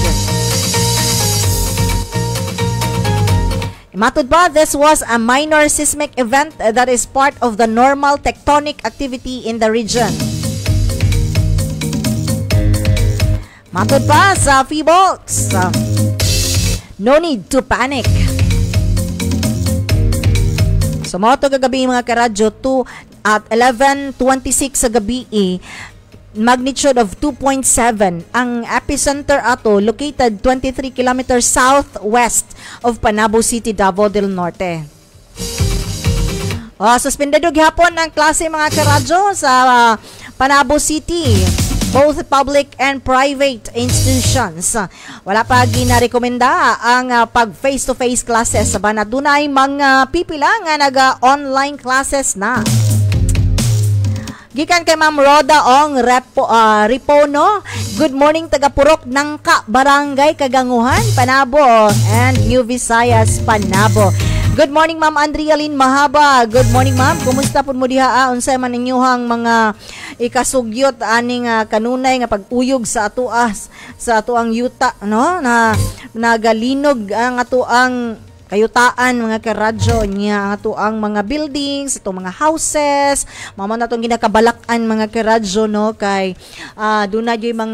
Matod pa, this was a minor seismic event that is part of the normal tectonic activity in the region. Matod pa sa PhilVolcs, no need to panic. So, mga ito kagabi mga karadyo, 2 at 11:26 sa gabi, magnitude of 2.7. Ang epicenter ato located 23 kilometers southwest of Panabo City, Davao del Norte. Suspendado gihapon ang klase mga karadyo sa Panabo City, both public and private institutions. Wala pa ginarekomenda ang pag face-to-face classes sa dunay mga pipila nga naga-online classes na. Gikan kay Ma'am Roda Ong Ripono. Good morning taga Purok Nangka, Barangay Kaganguhan, Panabo and New Visayas, Panabo. Good morning Ma'am Andrea Lynn Mahaba. Good morning ma'am. Kumusta pud mo diha? Unsay man inyong mga ikasugyot aning kanunay nga pag-uyog sa atuang yuta, no? Na nagalinog ang atuang kayutaan mga karadyo niya, ato ang mga buildings, ito mga houses, mama na itong ginakabalak-an mga karadyo, no, kay doon na yung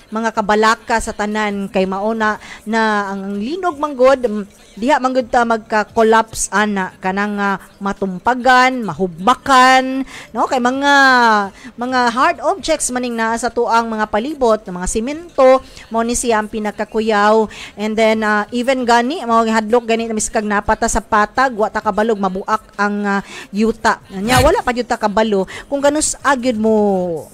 mga kabalaka sa tanan, kay mauna na ang linog manggod, diha manggod ta magka-collapse ana, kanang matumpagan, mahubmakan, no, kay mga hard objects maning naa sa tuang mga palibot, mga simento, mo ni siya ang pinakakuyaw, and then even gani, mga hadlok gani na miskag napata sa patag, wa ta kabalog mabuak ang yuta. Nya wala pa yuta kabalo kung ganus agyud mo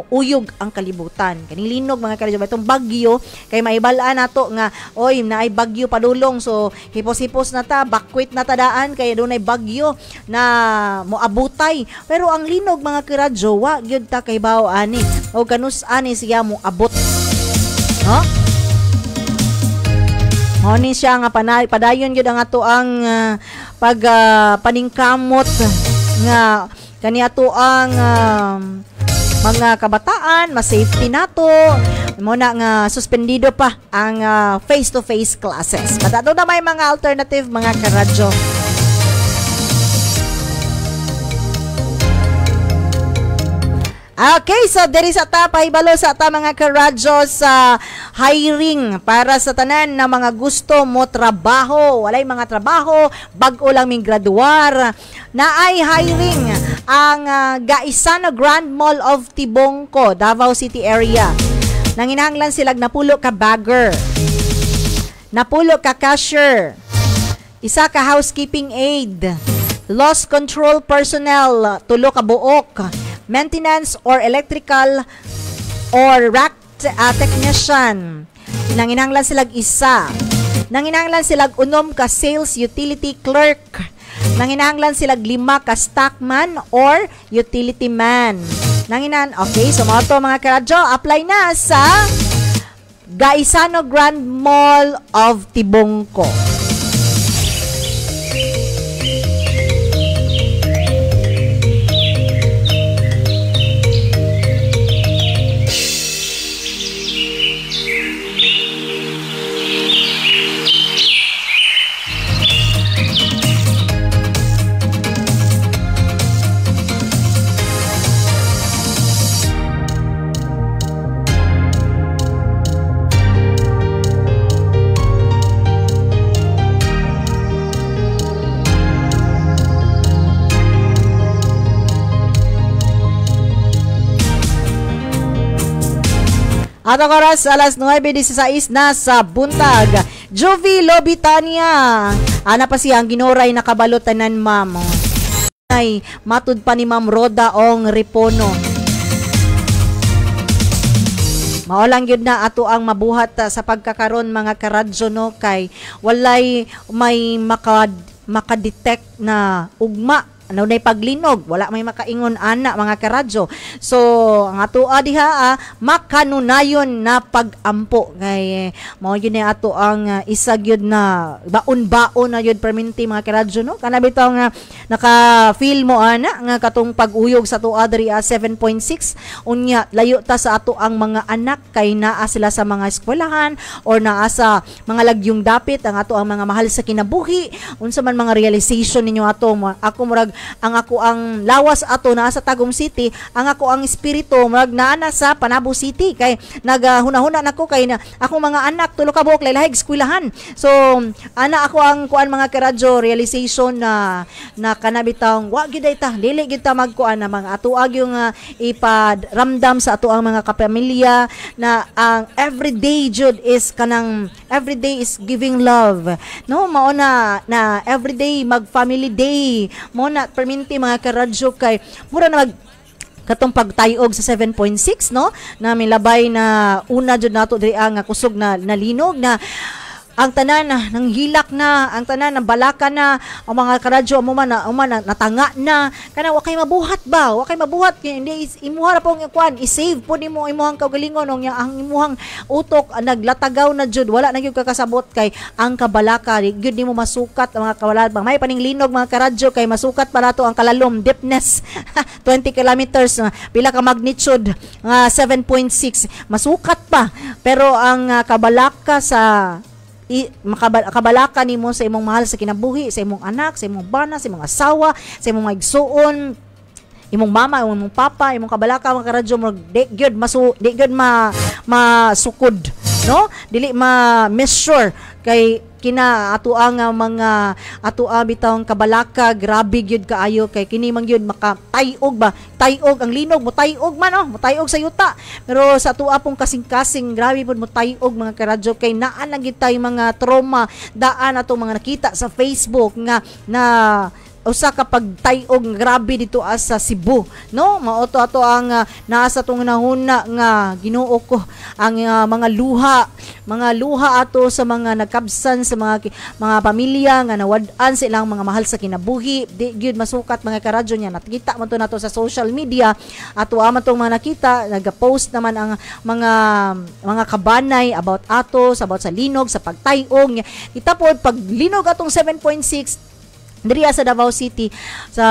uyog ang kalibutan. Kani linog mga karadyo, itong bagyo kay maibalaan nato nga oy naay bagyo padulong, so hipos-hipos na ta, bakwit na ta daan kay dunay bagyo na moabutay. Pero ang linog mga karadyo, wa gyud ta kay bao ani o ganus ani siya mo abot. No? Moni siya nga padayon gyud ang ato ang paningkamot nga kani ato ang mga kabataan, ma-safety nato. Mo na nga suspendido pa ang face-to-face classes. Kadato na may mga alternative mga karadyo. Okay, so diri sa ta pahibalo sa ta mga karadyo sa hiring para sa tanan na mga gusto mo trabaho, walay mga trabaho, bag-o lang ming graduar. Naay hiring ang Gaisano Grand Mall of Tibongco, Davao City area. Nanginahanglan sila napulo ka bagger, napulo ka cashier, isa ka housekeeping aide, loss control personnel, tulo ka buok, maintenance or electrical or rack technician. Nanginahanglan silag isa. Nanginahanglan silag unom ka sales utility clerk. Nanginahanglan silag lima ka stockman or utility man. Okay, so mga to mga karadyo, apply na sa Gaisano Grand Mall of Tibongco. At ang oras, alas 9:16 na sa buntag. Jovi Lobitania. Ana pa siya ang ginoray nakabalotanan, ma'am. Ay, matud pa ni Ma'am Roda Ong Ripono. Maolang yun na ato ang mabuhat sa pagkakaroon mga karadyo, no, kay walay may makadetect na ugma. Ano na paglinog, wala may makaingon ana mga karadyo. So, ang ato diha makanunayon na pagampo kay mao yun na ato ang isa gyud na baon-baon na yun perminti mga karadyo, no. Kana bitaw nga naka-feel mo ana nga katong pag-uyog sa ato diri 7.6 unya layo ta sa ato ang mga anak kay naa sila sa mga eskwelahan or naa sa mga lagyong dapit ang ato ang mga mahal sa kinabuhi. Unsa man mga realization ninyo ato, ako murag ang lawas ato naa sa Tagum City, ang ako ang espiritu magnaana sa Panabo City kay naghuna-huna nako kay na akong mga anak tulo ka buok laylahig eskwelahan. So ana ako ang kuan mga karadyo realization na kanabitang wa gyud ta dili gyud ta magkuan na mga atuag yung iparamdam sa ato ang mga kapamilya na ang everyday jud is kanang everyday is giving love, no, mao na everyday mag family day mo na perminti mga karadyo kay mura na katong pagtayog sa 7.6 no na milabay na una jud nato diri ang kusog na linog na ang tanan nang hilak na, ang tanan ng balaka na, ang mga karadyo mo man natanga na, kana wa kay mabuhat ba? Wa kay mabuhat hindi imuha ra pong kuan, i-save po nimo imuhang kaugalingon ang imuhang utok naglatagaw na jud, wala na gyud kakasabot kay ang kabalaka gyud nimo masukat ang mga kawalan bang may paninglinog mga karadyo kay masukat pa nato ang kalalom deepness 20 kilometers pila ka magnitude 7.6 masukat pa pero ang kabalaka sa makabalaka nimo sa imong mahal sa kinabuhi, sa imong anak, sa imong bana, sa imong asawa, sa imong maigsuon, imong mama, imong papa, imong kabalaka mga karadyo mo di gyud masukod, no? Dili ma-measure kay kina ato ang mga ato bitawng kabalaka grabe gyud kaayo kay kini man gyud makatayog ba tayog ang linog mo tayog man mo tayog sa yuta pero sa ato pong kasing-kasing grabe pud mo tayog mga karadyo kay naa lang gyud tay mga trauma daan ato mga nakita sa Facebook nga na usa ka pagtayog grabe dito sa Cebu, no? Mao to ato ang naa sa tong nahuna nga Ginoo ko ang mga luha ato sa mga nagkabsan sa mga pamilya nga nawad-an sa ilang mga mahal sa kinabuhi. Di gyud masukat mga karadyo nya nakita man to nato sa social media ato man tong mga nakita nagapost naman ang mga kabanay about ato about sa linog sa pagtayog kita pod pag linog atong 7.6 diri sa Davao City sa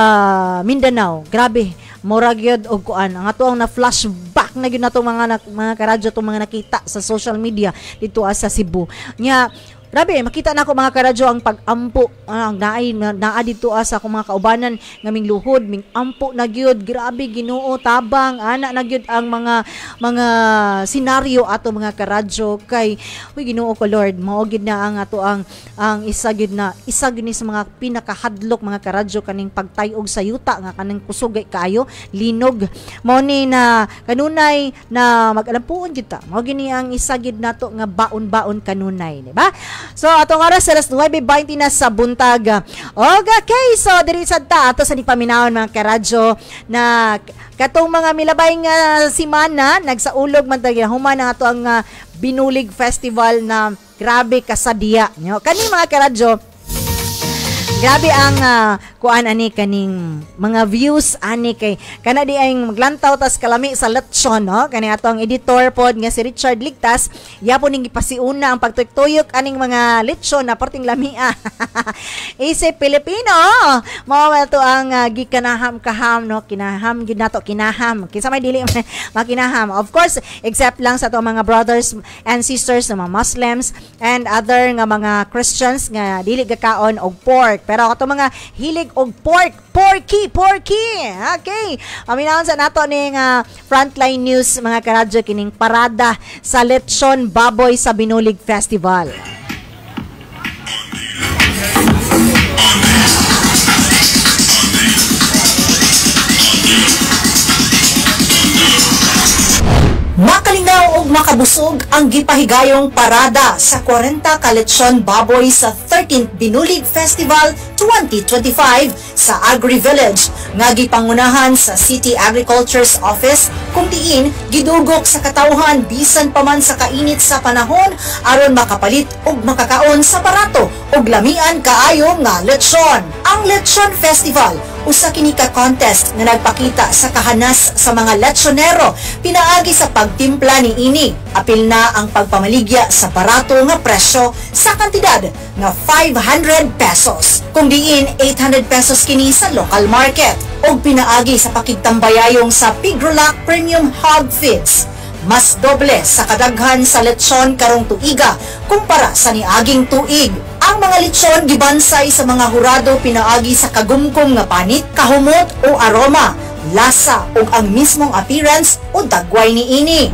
Mindanao grabe mura gyud og kuan ang ato ang na flashback na gyud nato mga karadyo tong mga nakita sa social media dito sa Cebu nya grabe, makita na ako mga karadyo ang pag-ampo ang naa dito sa akong mga kaubanan nga ming luhod, ming ampo na gyud, grabe Ginoo tabang, ana na gyud ang mga senaryo ato mga karadyo kay Ginoo ko Lord, mao gyud na ang ato ang isa gyud ni sa mga pinakahadlok mga karadyo kaning pagtayog sa yuta nga kanang kusugay kaayo, linog. Mao ni na kanunay na mag-alampuon gyud ta. Mao gini ang isa gyud nato nga baon-baon kanunay, di ba? So atong oras alas 9:20 na sa buntag. Okay, so diri sa ato sa nipaminawon mga karadyo na katong mga milabay nga simana nagsaulog man tagi human ang ato ang Binulig Festival na grabe kasadya. Kani mga karadyo grabe ang kuan ani kaning mga views ani kay kana di ay maglantaw tas kalami sa lechon no kani ato ang editor pod nga si Richard Ligtas yapon ning gipasiuna ang pagtuyok aning mga lechon na perting lamia isip Pilipino mao to ang gikanaham kaham no kinaham gid nato kinaham kinsa may dili makinaham of course except lang sa to mga brothers and sisters na mga Muslims and other nga mga Christians nga dili gakaon og pork pero ato mga hilig og porky. Okay. Aminahon sa nato ning Frontline News mga karadyo kining parada sa lechon baboy sa Binulig Festival. Makalinaw og makabusog ang gipahigayong parada sa 40 ka lechon baboy sa 13th Binulig Festival 2025 sa Agri Village nga gipangunahan sa City Agriculture's Office kung diin gidugok sa katawhan bisan pa man sa kainit sa panahon aron makapalit og makakaon sa barato og lamian kaayo nga lechon. Ang Lechon Festival usa kini ka contest nga nagpakita sa kahanas sa mga lechonero pinaagi sa pagtimpla ni ini. Apil na ang pagpamaligya sa barato nga presyo sa kantidad nga 500 pesos. Kung diin 800 pesos kini sa local market. Og pinaagi sa pakigtambayayong sa Pigrolac Premium Hog Feeds. Mas doble sa kadaghan sa lechon karong tuiga kumpara sa niaging tuig. Ang mga lechon gibansay sa mga hurado pinaagi sa kagumkom nga panit, kahumot o aroma, lasa ug ang mismong appearance o dagway niini.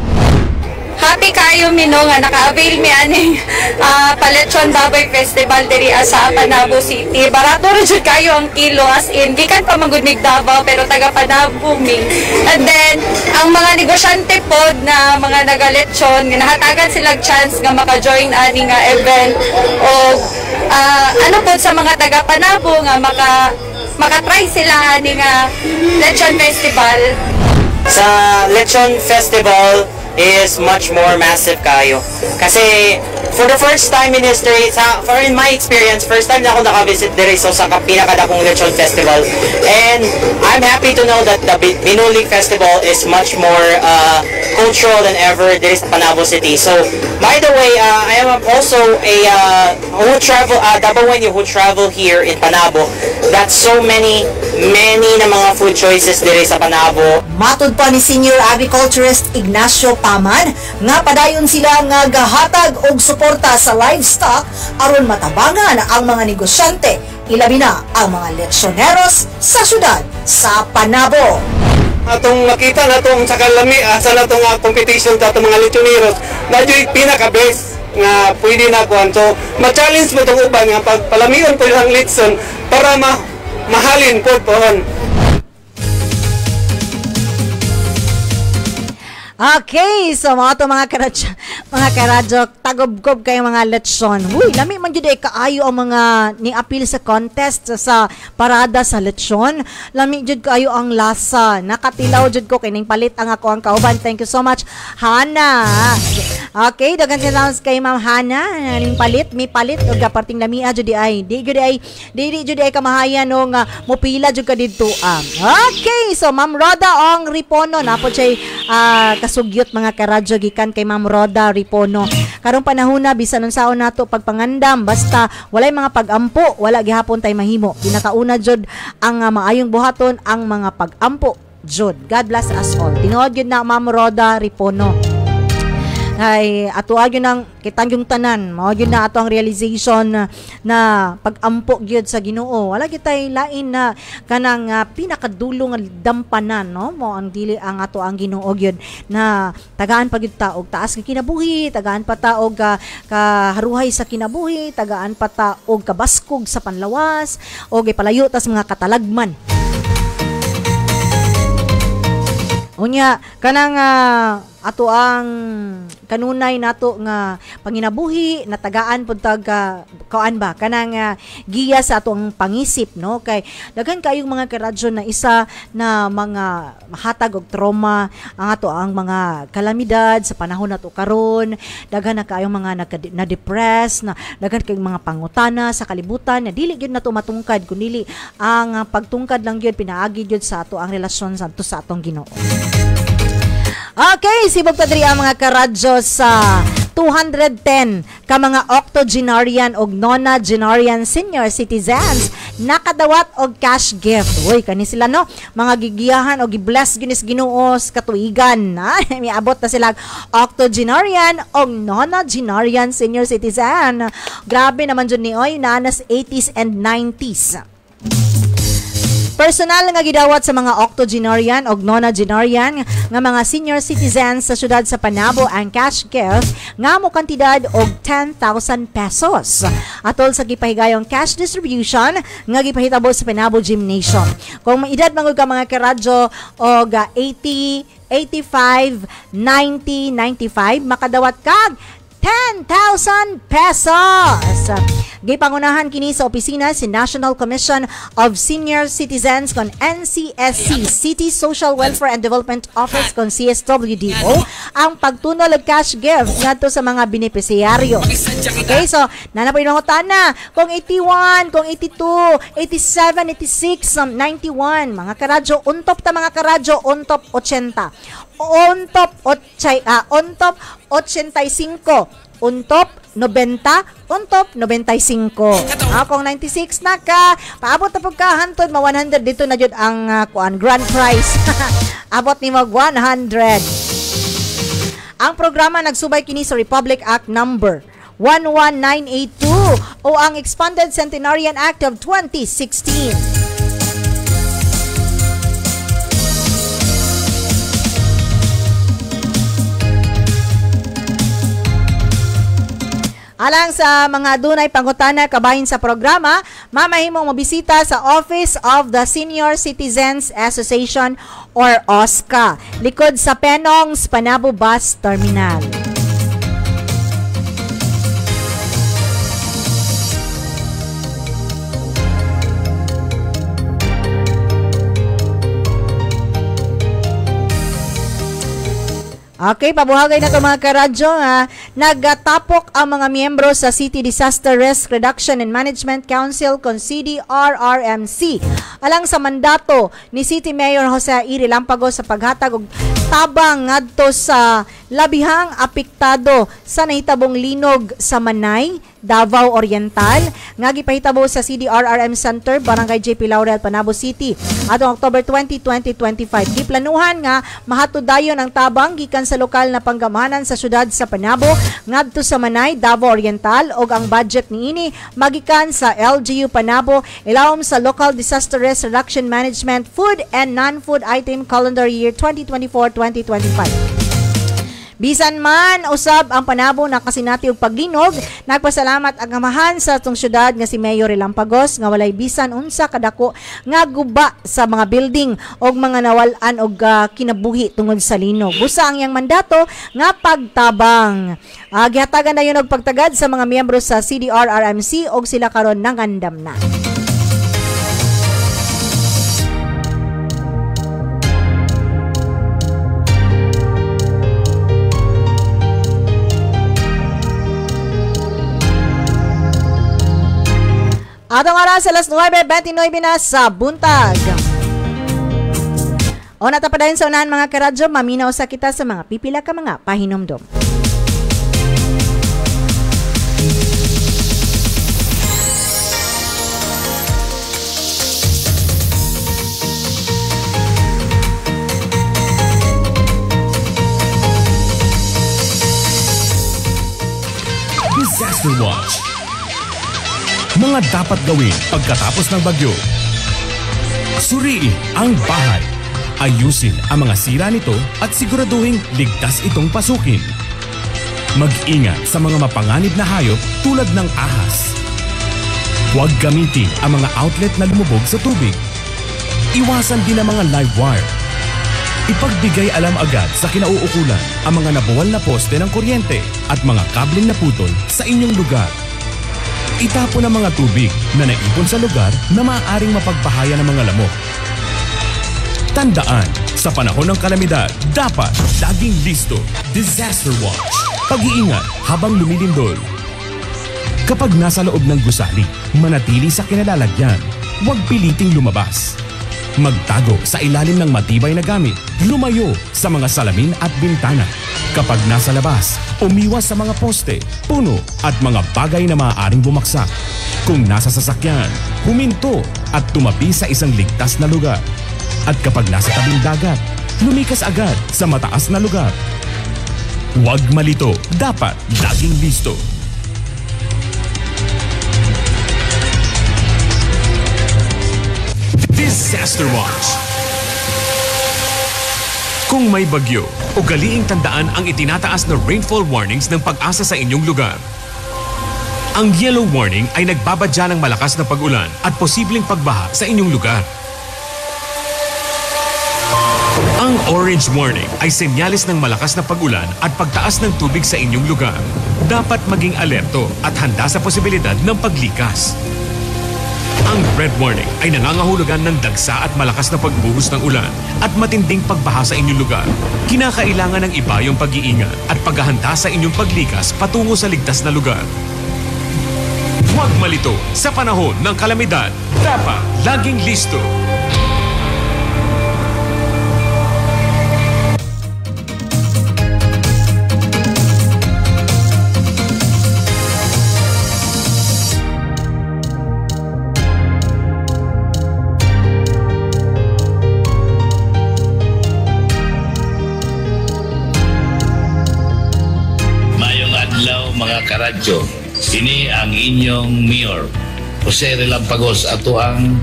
Happy kayo Mino nga naka-avail mi aning Palechon Baboy Festival diri sa Panabo City. Barato rin jud kayo ang kilo, as in gikan pa magud mig Davao pero taga Panabo mi. And then ang mga negosyante pod na mga nagalechon ginahatagan silang chance nga maka-join ani nga event o ano pod sa mga taga Panabo nga maka-try sila ani nga Lechon Festival. Sa Lechon Festival is much more massive kayo. Kasi for the first time in history, in my experience, first time na ako naka-visit diri sa pinakadakong Lechon Festival. And I'm happy to know that the Binuli Festival is much more cultural than ever diri sa Panabo City. So, by the way, I am also a Dabawenyo who travel here in Panabo. That's so many na mga food choices diri sa Panabo. Matud pa ni Senior Agriculturist Ignacio Paman nga padayon sila nga gahatag og suporta sa livestock aron matabangan ang mga negosyante, ilabi na ang mga lechoneros sa syudad sa Panabo. Atong nakita na itong sa kalami, sa natong competition sa itong mga lechoneros, medyo pinaka-best nga pwede na kuhan. So, ma-challenge mo itong uban nga pagpalamion po yung lechon para mahalin po pohon. Okay, so mga karadyo, tagob-gob kayo mga lechon. Uy, lami man jud kaayo ang mga ni-appeal sa contest sa parada sa lechon. Lami jud kaayo ang lasa. Nakatilaw jud ko kining palit ang ako ang kauban. Thank you so much, Hana. Okay, dagan salamat kay Ma'am Hana. Ning palit, mi palit og gaparting lamia jud ay. Di jud ay kamahayan no nga mopila jud ka didto. Okay, so Ma'am Roda Ong Ripono napod siya kasugyot mga karadyo gikan kay Ma'am Roda Ripono. Karong panahon na bisan unsaon nato pagpangandam basta walay mga pagampo, wala gihapon tay mahimo. Pinakauna jud ang maayong buhaton ang mga pagampo jud. God bless us all. Tinuod gyud na Ma'am Roda Ripono. Ay ato agyon ang kitang yung tanan mao gyud na ato ang realization na pagampo gyud sa Ginoo. Wala kitay lain na kanang pinakadulo nga dampanan no mo ang dili ang ato ang Ginoo gyud na tagaan pa gyud ta og taas nga kinabuhi, tagaan pa ta og kaharuhay sa kinabuhi, tagaan pa ta og kabaskog sa panlawas og ipalayo ta sa mga katalagman. Unya kanang ato ang kanunay nato nga panginabuhi natagaan pud tag kaan ba kanang giya sa atong pangisip no kay daghan kayong mga karadyo na isa na mga mahatag og trauma ang ato ang mga kalamidad sa panahon nato karon. Daghan na kayong mga na depress na daghan kayong mga pangutana sa kalibutan na dili gyud nato matungkad kundi ang pagtungkad lang gyud pinaagi gyud sa ato ang relasyon sa atong Ginoo. Okay, sibog ta diri ang mga karadyo sa 210 ka mga octogenarian og nonagenarian senior citizens nakadawat og cash gift. Uy, kani sila no, mga gigiyahan og gibless ginis Ginoo sa katuigan. Miabot na sila octogenarian og nonagenarian senior citizen. Grabe naman jud ni oy, nanas 80s and 90s. Personal nga gidawat sa mga octogenarian o nonagenarian nga mga senior citizens sa syudad sa Panabo ang cash gift nga mo kantidad og 10,000 pesos. Atol sa gipahigayong cash distribution nga gipahitabo sa Panabo Gymnasium. Kung maedad mangod ka mga karadyo og 80, 85, 90, 95 makadawat kag 10,000 pesos. Gipangunahan kini sa opisina si National Commission of Senior Citizens kon NCSC, City Social Welfare and Development Office kon CSWDO ang pagtunol og cash gift ngadto sa mga benepisyaryo. Okay, so nanapoy na na kung 81, kung 82, 87, 86, 91 mga karadyo untop ta mga karadyo untop 80. Untop 85, untop 90, untop 95. Kung 96 na ka, paabot na pagkahantod, 100 dito na jud ang grand prize. Abot ni mag 100. Ang programa nagsubay kini sa Republic Act number 11982 o ang Expanded Centenarian Act of 2016. Alang sa mga dunay pangutana kabahin sa programa, mamahimong mabisita sa Office of the Senior Citizens Association or OSCA, likod sa Penong's Panabo Bus Terminal. Okay, pabuhagay na ito mga karadyo. Nagtapok ang mga miyembro sa City Disaster Risk Reduction and Management Council kon CDRRMC alang sa mandato ni City Mayor Jose Iri Lampago sa paghatag og tabang ngadto sa labihang apektado sa nahitabong linog sa Manay, Davao Oriental nga gipahitabo sa CDRRM Center, Barangay JP Laurel, Panabo City atong October 20, 2025. Giplanuhan nga mahatod dayon ang tabang gikan sa lokal na panggamahanan sa syudad sa Panabo ngadto sa Manay, Davao Oriental ug ang budget niini magikan sa LGU Panabo ilawom sa Local Disaster Risk Reduction Management Food and Non-Food Item Calendar Year 2024-2025. Bisan man usab ang Panabo na kasinati og paglinog, nagpasalamat ang amahan sa atong syudad nga si Mayor Lampagos nga walay bisan unsa kadako nga guba sa mga building og mga nawal-an og kinabuhi tungod sa linog. Busa ang iyang mandato nga pagtabang. Gihatagan na yun og pagtagad sa mga miyembro sa CDRRMC og sila karon nangandam na. Atong oras alas 9:29 na sa buntag. O natapadayon sa unahan mga karadyo, maminaw sa kita sa mga pipila ka mga pahinomdom. Disaster Watch. Mga dapat gawin pagkatapos ng bagyo. Suriin ang bahay. Ayusin ang mga sira nito at siguraduhin ligtas itong pasukin. Mag-ingat sa mga mapanganib na hayop tulad ng ahas. Huwag gamitin ang mga outlet na lumubog sa tubig. Iwasan din ang mga live wire. Ipagbigay alam agad sa kinauukulan ang mga nabuwal na poste ng kuryente at mga kableng naputol sa inyong lugar. Itapon ang mga tubig na naipon sa lugar na maaaring mapagpahaya ng mga lamok. Tandaan, sa panahon ng kalamidad, dapat laging listo. Disaster Watch. Pag-iingat habang lumilindol. Kapag nasa loob ng gusali, manatili sa kinalalagyan. Huwag piliting lumabas. Magtago sa ilalim ng matibay na gamit. Lumayo sa mga salamin at bintana. Kapag nasa labas, umiwas sa mga poste, puno at mga bagay na maaaring bumaksak. Kung nasa sasakyan, huminto at tumabi sa isang ligtas na lugar. At kapag nasa tabing dagat, lumikas agad sa mataas na lugar. Huwag malito, dapat laging listo. Disaster Watch. Kung may bagyo, ugaliing tandaan ang itinataas na rainfall warnings ng Pag-asa sa inyong lugar. Ang yellow warning ay nagbabadya ng malakas na pag-ulan at posibleng pagbaha sa inyong lugar. Ang orange warning ay senyales ng malakas na pag-ulan at pagtaas ng tubig sa inyong lugar. Dapat maging alerto at handa sa posibilidad ng paglikas. Ang red warning ay nangangahulugan ng dagsa at malakas na pagbuhos ng ulan at matinding pagbaha sa inyong lugar. Kinakailangan ng ibayong pag-iingat at paghahanda sa inyong paglikas patungo sa ligtas na lugar. Huwag malito sa panahon ng kalamidad. Dapat laging listo. radyo. Sini ang inyong mayor, Jose Relampagos, ato ang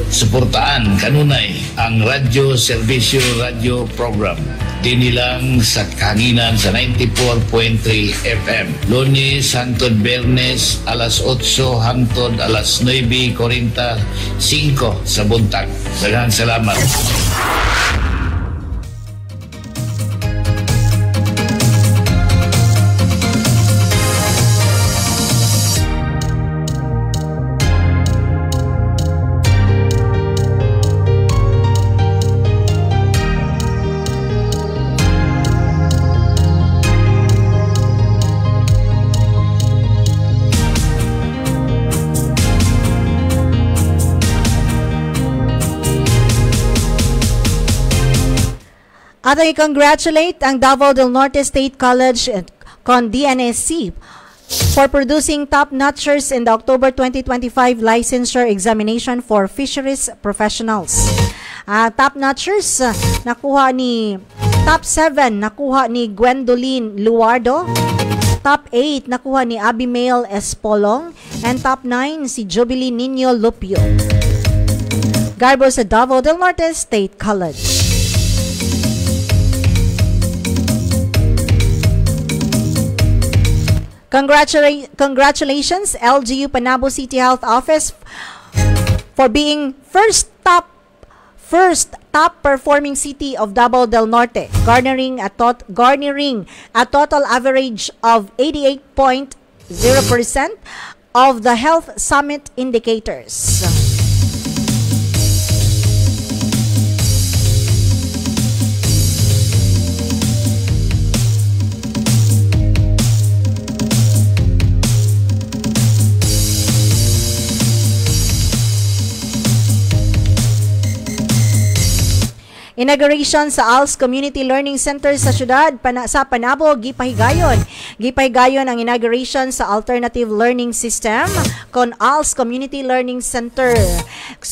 suportaan kanunay ang radyo serbisyo radio program dinilang sa kanginan sa 94.3 FM Lunes hangtod Biyernes alas 8 hangtod alas 9:45 sa buntag. Daghang salamat. At i-congratulate ang Davao del Norte State College con DNSC for producing top-notchers in the October 2025 licensure examination for fisheries professionals. Top-notchers nakuha ni Top 7 nakuha ni Gwendolyn Luardo, Top 8 nakuha ni Abimael Espolong, and Top 9 si Jubilee Nino Lupio. Garbo sa Davao del Norte State College. Congratulations LGU Panabo City Health Office for being first top performing city of Davao del Norte, garnering a total average of 88.0% of the Health Summit indicators. Inauguration sa ALS Community Learning Center sa syudad sa Panabo, Gipahigayon. Gipahigayon ang inauguration sa Alternative Learning System kon ALS Community Learning Center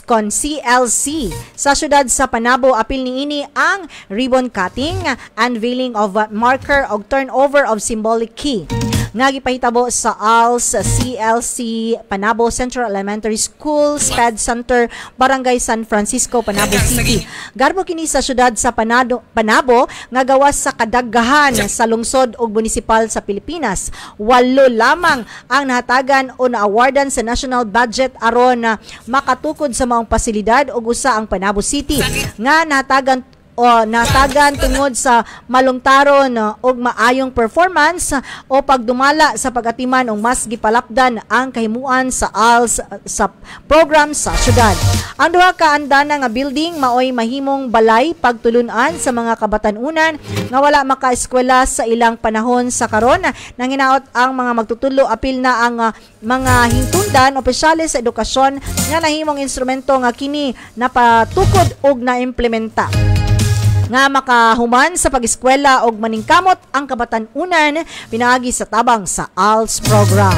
kon CLC sa syudad sa Panabo. Apil niini ang ribbon cutting, unveiling of marker og turnover of symbolic key nga gipahitabo sa ALS CLC Panabo Central Elementary School, SPED Center, Barangay San Francisco, Panabo City. Garbo kini sa syudad sa Panabo nga gawas sa kadaggahan sa lungsod ug munisipal sa Pilipinas. 8 lamang ang nahatagan o na-awardan sa national budget aron makatukod sa maong pasilidad ug usa ang Panabo City nga nahatagan tungod sa malungtaron og maayong performance o pagdumala sa pagatiman og mas gipalapdan ang kahimuan sa ALS sa program sa syudad. Ang duha ka andana nga building maoy mahimong balay pagtulunan sa mga kabatanunan nga wala makaeskwela sa ilang panahon sa karon. Nanginaot ang mga magtutulo apil na ang mga hingtundan opisyales sa edukasyon nga nahimong instrumento nga kini napatukod og naimplementa nga makahuman sa pag-eskwela og maningkamot ang kabatanunan pinaagi sa tabang sa ALS program.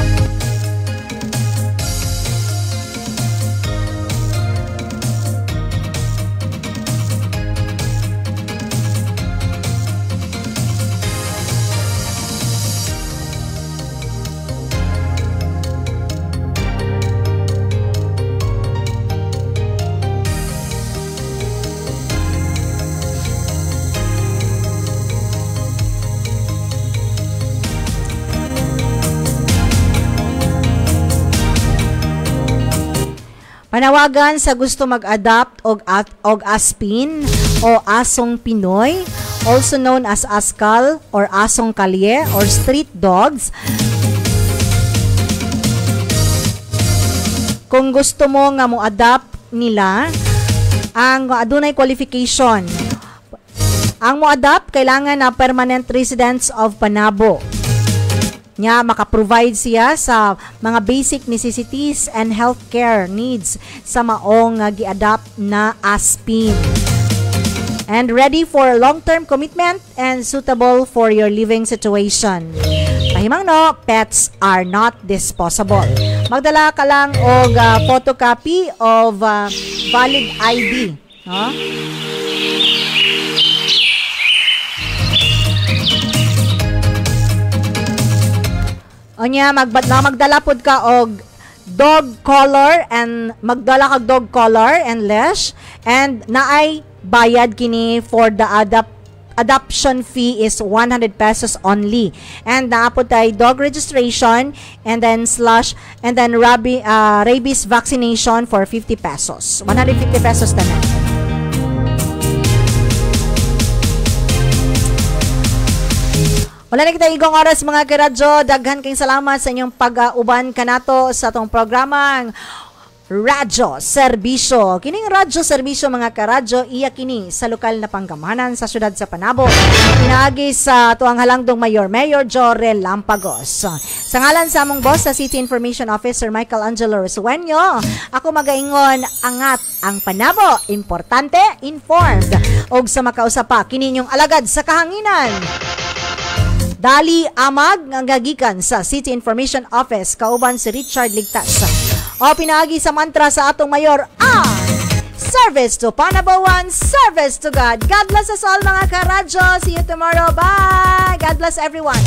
Panawagan sa gusto mag-adapt og aspin o asong Pinoy, also known as askal or asong kalye or street dogs. Kung gusto mo nga mo adapt nila, ang adunay qualification. Ang mo adapt kailangan na permanent residents of Panabo. Nya maka-provide siya sa mga basic necessities and healthcare needs sa maong gi-adapt na aspin. And ready for long-term commitment and suitable for your living situation. Pahimang no, pets are not disposable. Magdala ka lang og photocopy of valid ID, no? Onya magdala pod ka og dog collar and magdala kag dog collar and leash, and naay bayad kini for the adoption fee is 100 pesos only, and naapod tay dog registration and then rabies vaccination for 50 pesos, 150 pesos tanan. Wala na kita igong oras mga karadyo. Daghan kayong salamat sa inyong pag-uban kanato sa itong programang Radyo Serbisyo. Kining Radyo Serbisyo mga karadyo, iya kini sa lokal na panggamanan sa syudad sa Panabo. Pinaagi sa tuang halangdong Mayor Jorel Lampagos. Sa ngalan sa among boss sa City Information Officer Michael Angelo Resueño, ako magaingon, angat ang Panabo, importante, informed. Og sa makausapa, kini inyong alagad sa kahanginan. Dali Amag nga gagikan sa City Information Office, kauban si Richard Ligtas. O pinaagi sa mantra sa atong mayor, service to Panabawan, service to God. God bless us all mga karadyo. See you tomorrow. Bye. God bless everyone.